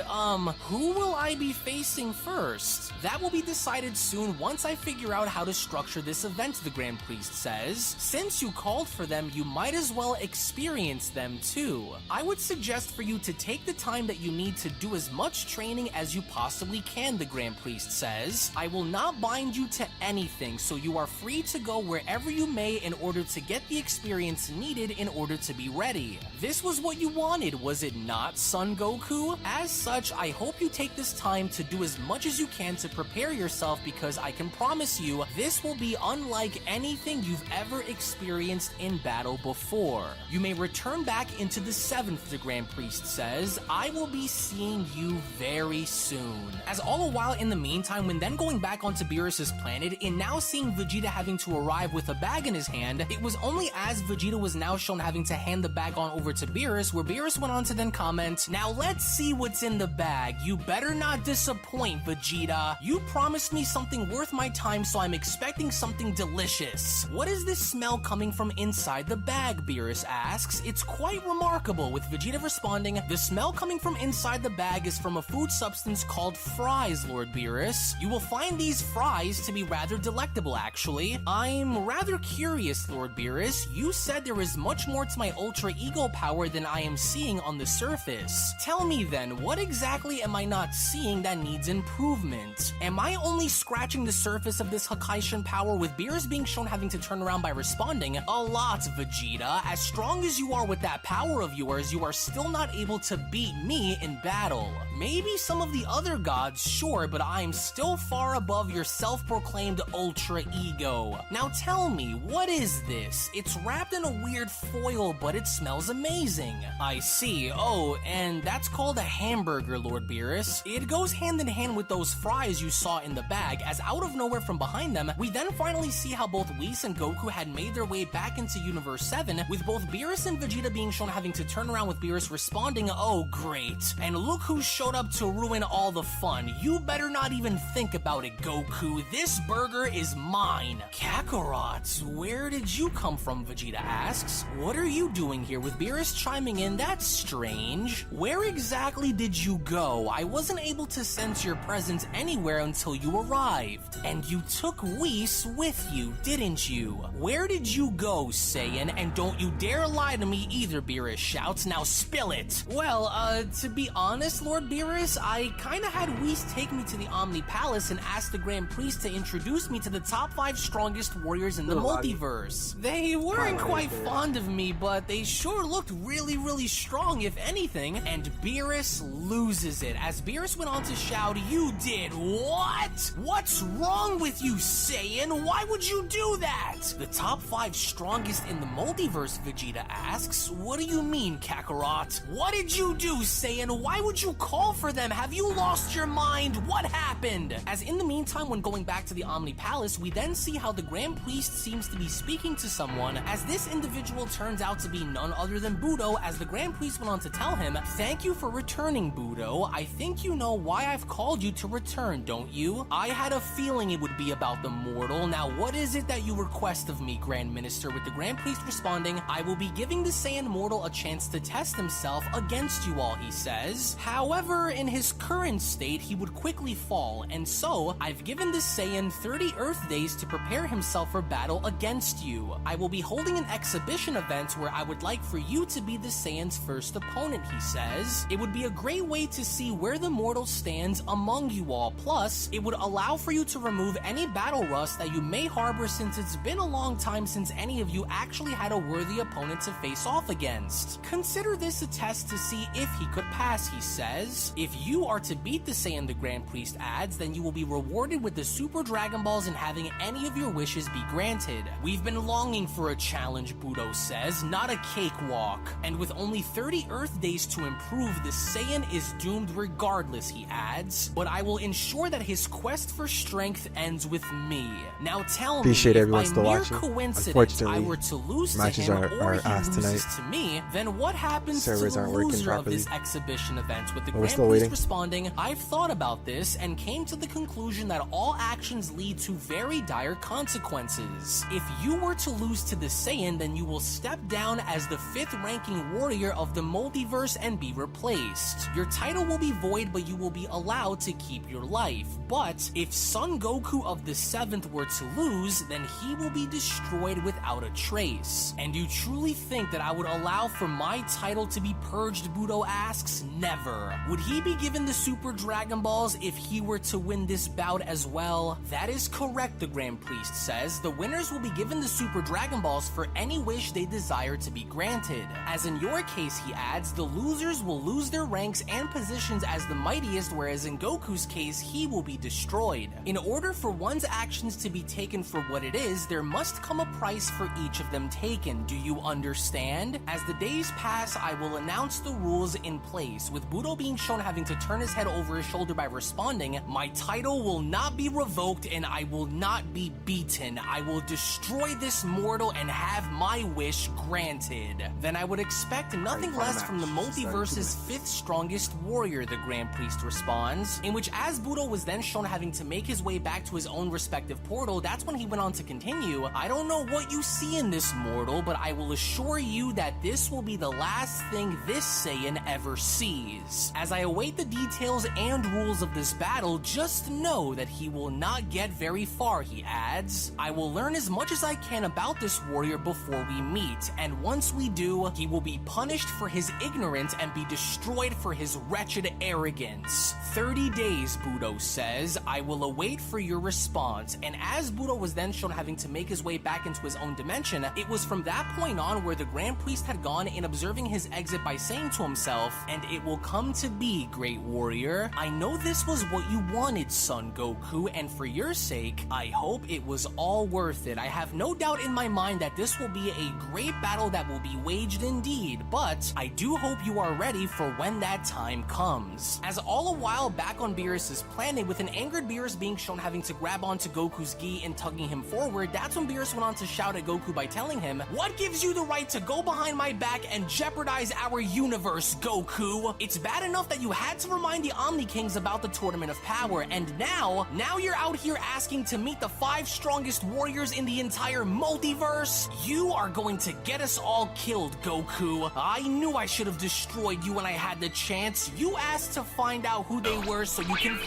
F: who will I be facing first? That will be decided soon once I figure out how to structure this event, the Grand Priest says. Since you called for them, you might as well experience them too. I would suggest for you to take the time that you need to do as much training as you possibly can, the Grand Priest says. I will not bind you to anything, so you are free to go wherever you may in order to get the experience needed in order to be ready. This was what you wanted, was it not, Son Goku? As such, I hope you take this time to do as much as you can to prepare yourself, because I can promise you this will be unlike anything you've ever experienced in battle before. You may return back into the 7th, the Grand Priest says. I will be seeing you very soon. As all the while in the meantime, when then going back onto Beerus's planet, and now seeing Vegeta having to arrive with a bag in his hand, it was only as Vegeta was now shown having to hand the bag on over to Beerus, where Beerus went on to then comment, "Now let's see what's in the bag. You better not disappoint, Vegeta. You promised me something worth my time, so I'm expecting something delicious." "What is this smell coming from inside the bag?" Beerus asks. It's quite remarkable, with Vegeta responding, "The smell coming from inside the bag is from a food substance called fries, Lord Beerus. You will find these fries to be rather delectable, actually. I'm rather curious, Lord Beerus. You said there is much more to my Ultra Ego power than I am seeing on the surface. Tell me then, what exactly am I not seeing that needs improvement? Am I only scratching the surface of this Hakaishin power, with Beerus being shown having to turn around by responding, "A lot, Vegeta. As strong as you are with that power of yours, you are still not able to beat me in battle. Maybe some of the other gods, sure, but I'm still far above your self-proclaimed Ultra Ego. Now tell me, what is this? It's wrapped in a weird foil, but it smells amazing." "I see. Oh, and that's called a hamburger, Lord Beerus. It goes hand in hand with those fries you saw in the bag, as out of nowhere from behind them, we then finally see how both Whis and Goku had made their way back into Universe 7, with both Beerus and Vegeta being shown having to turn around, with Beerus responding, "Oh, great. And look who showed up to ruin all the fun. You better not even think about it, Goku. This burger is mine." "Kakarot, where did you come from?" Vegeta asks. "What are you doing here?" With Beerus chiming in, "That's strange. Where exactly did you go? I wasn't able to sense your presence anywhere until you arrived. And you took Whis with you, didn't you? Where did you go, Saiyan? And don't you dare lie to me either," Beerus shouts. "Now spill it." "Well, to be honest, Lord Beerus, I kinda had Whis take me to the Omni Palace and ask the Grand Priest to introduce me to the top 5 strongest warriors in the multiverse. They weren't quite fond of me, but they sure looked really, really strong, if anything." And Beerus loses it, as Beerus went on to shout, "You did what? What's wrong with you, Saiyan? Why would you do that?" "The top 5 strongest in the multiverse," Vegeta asks. "What do you mean, Kakarot? What did you do, Saiyan? Why would you call for them? Have you lost your mind? What happened?" As in the meantime, when going back to the Omni Palace, we then see how the Grand Priest seems to be speaking to someone, as this individual turns out to be none other than Budo, as the Grand Priest went on to tell him, "Thank you for returning, Budo. I think you know why I've called you to return, don't you? I had a feeling it would be about the mortal. Now what is it that you request of me, Grand Minister?" With the Grand Priest responding, "I will be giving the Saiyan mortal a chance to test himself against you all," he says. "However, in his current state, he would quickly fall, and so I've given the Saiyan 30 Earth days to prepare himself for battle against you. I will be holding an exhibition event where I would like for you to be the Saiyan's first opponent," he says. "It would be a great way to see where the mortal stands among you all. Plus, it would allow for you to remove any battle rust that you may harbor, since it's been a long time since any of you actually had a worthy opponent to face off against. Consider this a test to see if he could pass," he says. "If you are to beat the Saiyan," the Grand Priest adds, "then you will be rewarded with the Super Dragon Balls and having any of your wishes be granted." "We've been longing for a challenge," Budo says, "not a cakewalk. And with only 30 Earth days to improve, the Saiyan is doomed regardless," he adds. "But I will ensure that his quest for strength ends with me. Now Now tell
C: Appreciate
F: me,
C: everyone
F: if by
C: still
F: mere
C: watching.
F: coincidence
C: Unfortunately,
F: I were to lose to
C: matches
F: him,
C: are
F: or he
C: ass
F: loses
C: tonight.
F: to me, then what happens
C: Servers
F: to the
C: aren't working
F: loser of this
C: properly.
F: exhibition event? With the
C: But we're
F: Grand
C: still
F: Priest
C: waiting.
F: responding, I've thought about this and came to the conclusion that all actions lead to very dire consequences. If you were to lose to the Saiyan, then you will step down as the 5th ranking warrior of the multiverse and be replaced. Your title will be void, but you will be allowed to keep your life. But if Son Goku of the 7th were to lose, then he will be destroyed without a trace. And you truly think that I would allow for my title to be purged, Budo asks? Never. Would he be given the Super Dragon Balls if he were to win this bout as well? That is correct, the Grand Priest says. The winners will be given the Super Dragon Balls for any wish they desire to be granted. As in your case, he adds, the losers will lose their ranks and positions as the mightiest, whereas in Goku's case, he will be destroyed. In order for one's actions to be taken for what it is, there must come a price for each of them taken. Do you understand? As the days pass, I will announce the rules in place, with Budo being shown having to turn his head over his shoulder by responding, my title will not be revoked and I will not be beaten. I will destroy this mortal and have my wish granted. Then I would expect nothing less from the multiverse's 5th strongest warrior, the Grand Priest responds, in which as Budo was then shown having to make his way back to his own respective portal, that's when he went on to continue, I don't know what you see in this mortal, but I will assure you that this will be the last thing this Saiyan ever sees. As I await the details and rules of this battle, just know that he will not get very far, he adds. I will learn as much as I can about this warrior before we meet, and once we do, he will be punished for his ignorance and be destroyed for his wretched arrogance. 30 days, Budo says. I will await for your response. And as Budo was then shown having to make his way back into his own dimension, it was from that point on where the Grand Priest had gone in observing his exit by saying to himself, and it will come to be, great warrior. I know this was what you wanted, Son Goku, and for your sake, I hope it was all worth it. I have no doubt in my mind that this will be a great battle that will be waged indeed, but I do hope you are ready for when that time comes. As all a while back on Beerus' planet, with an angered Beerus being shown having to grab onto Goku's gi and tugging him forward, that's when Beerus went on to shout at Goku by telling him, what gives you the right to go behind my back and jeopardize our universe, Goku? It's bad enough that you had to remind the Omni Kings about the Tournament of Power, and now you're out here asking to meet the 5 strongest warriors in the entire multiverse? You are going to get us all killed, Goku. I knew I should have destroyed you when I had the chance. You asked to find out who they were so you can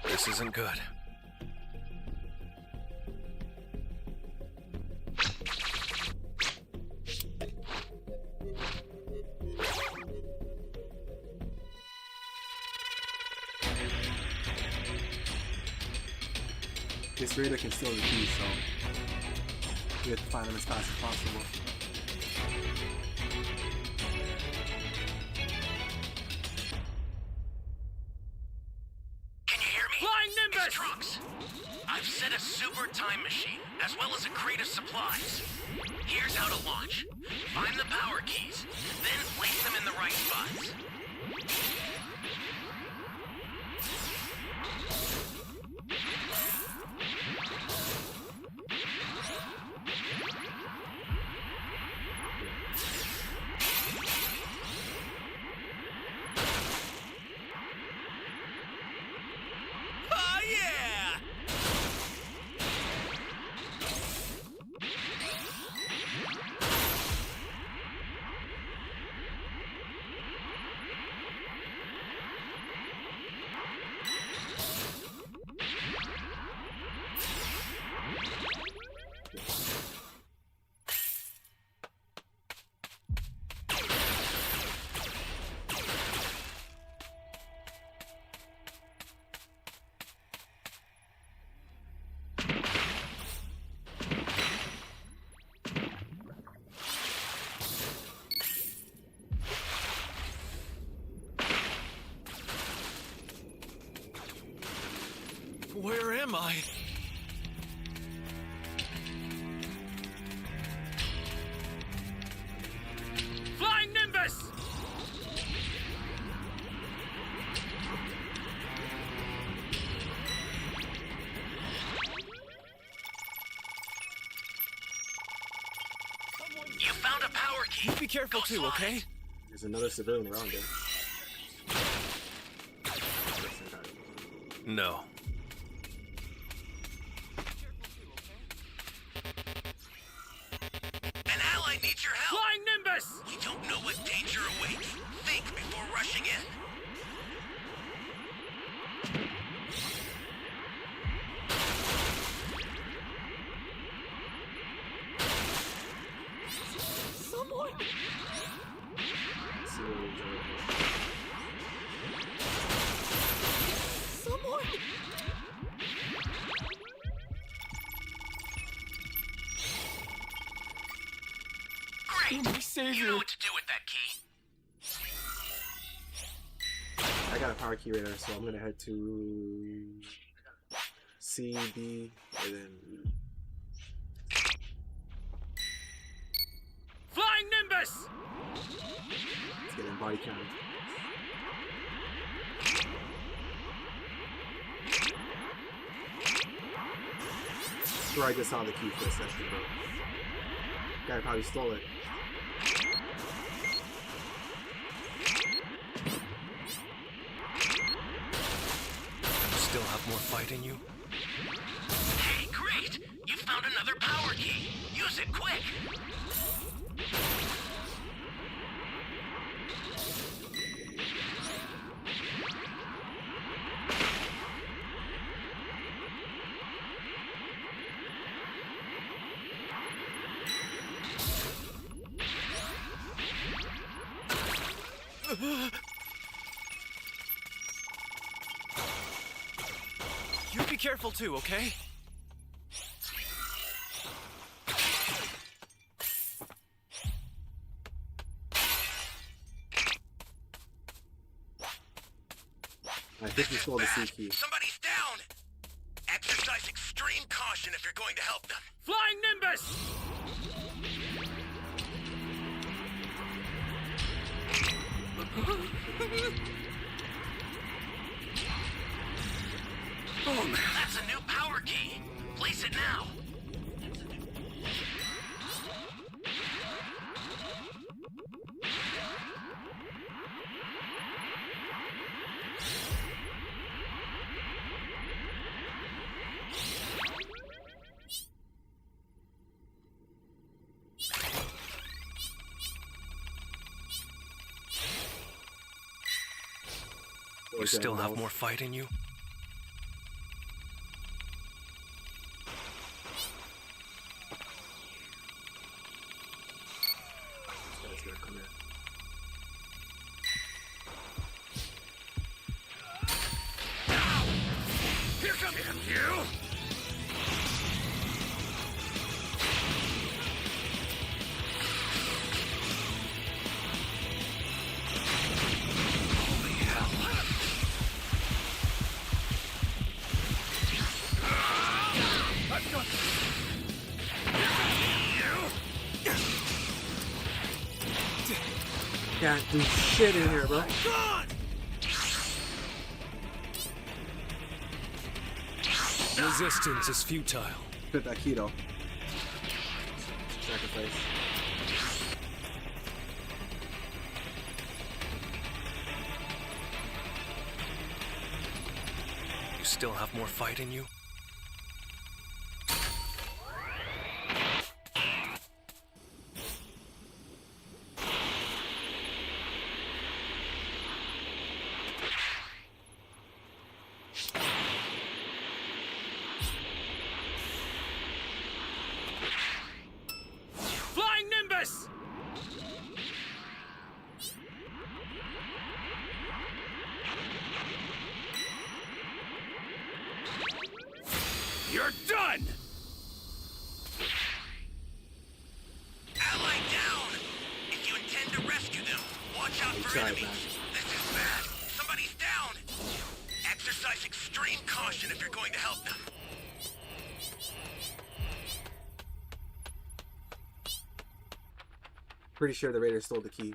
A: This isn't good.
C: This Raider can steal the keys, so we have to find him as fast as possible.
A: Can you hear me? Flying Nimbus! It's Trunks. I've set a super time machine, as well as a crate of supplies. Here's how to launch. Find the power keys, then place them in the right spots. Oh yeah! Where am I? Flying Nimbus! You found a power key.
E: Be careful
A: Go
E: too,
A: slide.
E: okay?
C: There's another civilian around there.
E: No.
A: An ally needs your help.
G: Flying Nimbus!
A: You don't know what danger awaits. Think before rushing in.
D: Someone!
C: Let's see where we go.
D: Someone!
A: Great.
E: My
A: You
E: savior.
A: know what to do with that key.
C: I got a power key right there, so I'm gonna head to C, B, and then
G: Flying Nimbus!
C: let's get in body count. Sure, I just saw the key for a second, bro. Guy probably stole it.
E: Still have more fight in you?
A: Hey, great! You found another power key. Use it quick.
E: You be careful too, okay?
C: I think he
A: This is
C: stole the C
A: bad.
C: key.
A: Somebody's down. Exercise extreme caution if you're going to help them.
G: Flying Nimbus!
A: Boom! That's a new power key. Place it now.
E: You still have more fight in you?
C: This guy's gonna come in.
G: Here comes you!
C: Can't do shit in here, bro.
E: Resistance is futile.
C: Fit that key though. Sacrifice.
E: You still have more fight in you?
G: Flying Nimbus! You're done!
A: Ally down! If you intend to rescue them, watch out for
C: tried,
A: enemies.
C: man.
A: This is bad. Somebody's down! Exercise extreme caution if you're going to help them.
C: Pretty sure the Raiders stole the key.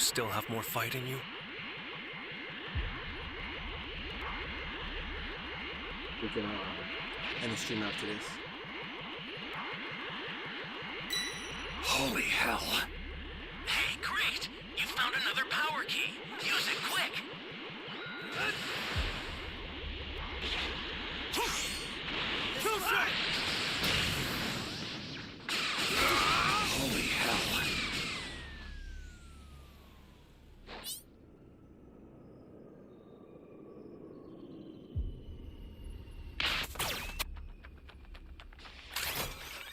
K: still have more fight in you?
C: We can end the stream after this.
K: Holy hell.
A: Hey, great! You found another power key. Use it quick.
K: Holy hell.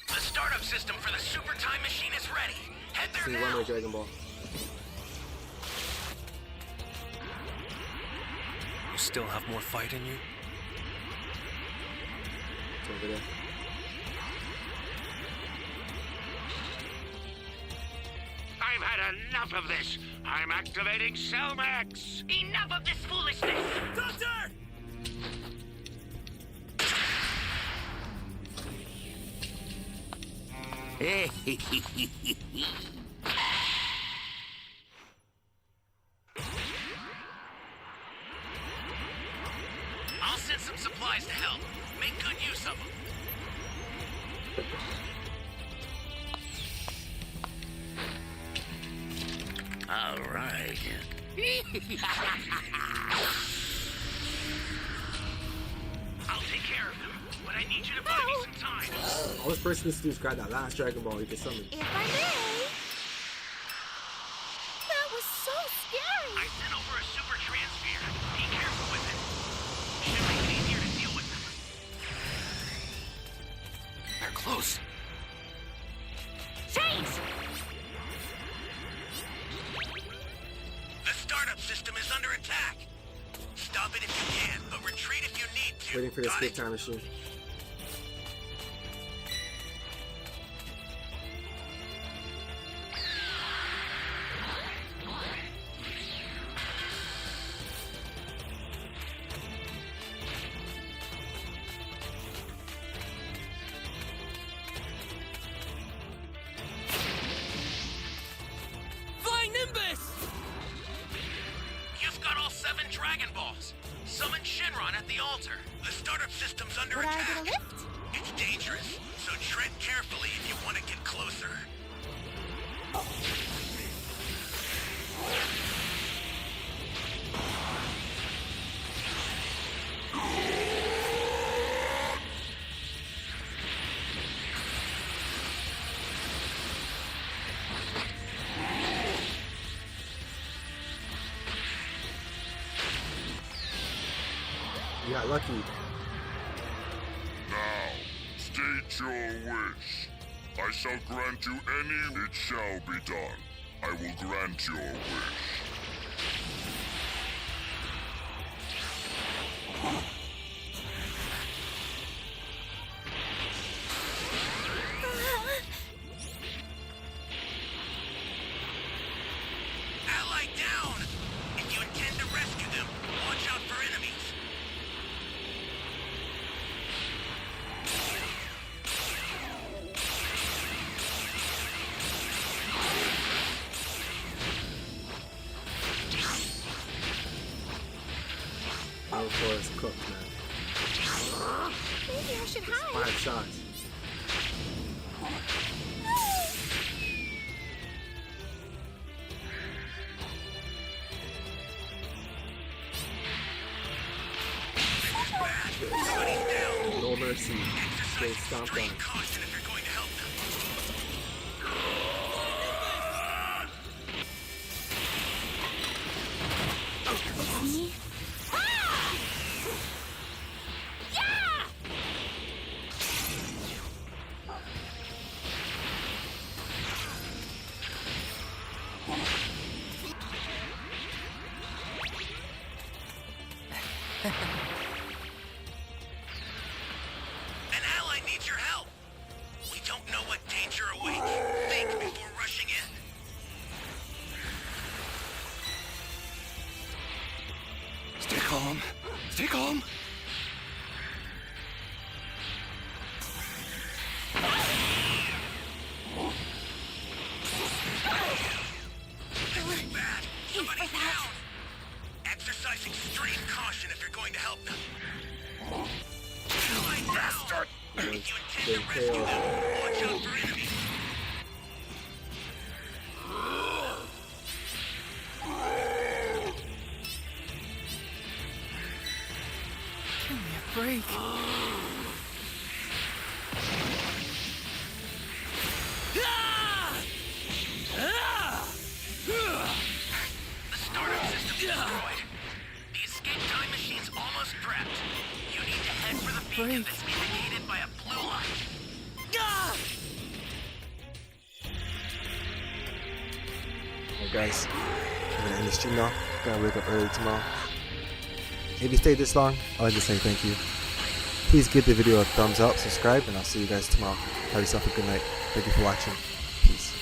A: The startup system for the Super Time Machine is ready. Head there
C: See,
A: now.
C: one more Dragon Ball.
K: You still have more fight in you?
C: It's over there.
G: I've had enough of this. I'm activating Cellmax.
A: Enough of this foolishness!
G: Doctor!
A: I'll send some supplies to help. Make good use of them.
G: All right.
A: I'll take care of them, but I need you to buy me some time.
C: All this person needs to do is grab that last Dragon Ball you can summon.
D: If I may. That was so scary.
A: I sent over a super transfer. Be careful with it. Should make it easier to deal with them.
K: They're close.
D: Chase!
A: The startup system is under attack. Stop it if you can, but retreat if you need to.
C: Waiting for the
A: Got
C: escape
A: it?
C: time machine.
F: Flying Nimbus!
A: You've got all 7 Dragon Balls. Summon Shenron at the altar. The startup system's under
D: Would I
A: attack.
D: get a lift?
A: It's dangerous, so tread carefully if you want to get closer.
C: You got lucky.
E: Now, state your wish. I shall grant you any. It shall be done. I will grant your wish.
A: Ally down! If you intend to rescue them, watch out for enemies.
C: Power 4 is cooked, man.
D: Maybe I should hide.
C: 5 shots.
A: Somebody's down.
C: No mercy. They
A: Exercise
C: stomped on.
A: extreme caution if you're going to help them.
D: Me? Ah! Yeah!
A: An ally needs your help. We don't know what danger awaits. Think before rushing in.
K: Stay calm. Stay calm.
A: This is bad. if you're going to help them. Allied bastard! If you intend to rescue them, watch out for enemies.
D: Give me a break.
A: The startup system destroyed. The escape time machine's almost prepped. You need to head for the beacon that's indicated by a blue light.
C: Alright guys, I'm gonna end the stream now. Gotta wake up early tomorrow. If you stayed this long, I'd like to say thank you. Please give the video a thumbs up, subscribe, and I'll see you guys tomorrow. Have yourself a good night. Thank you for watching. Peace.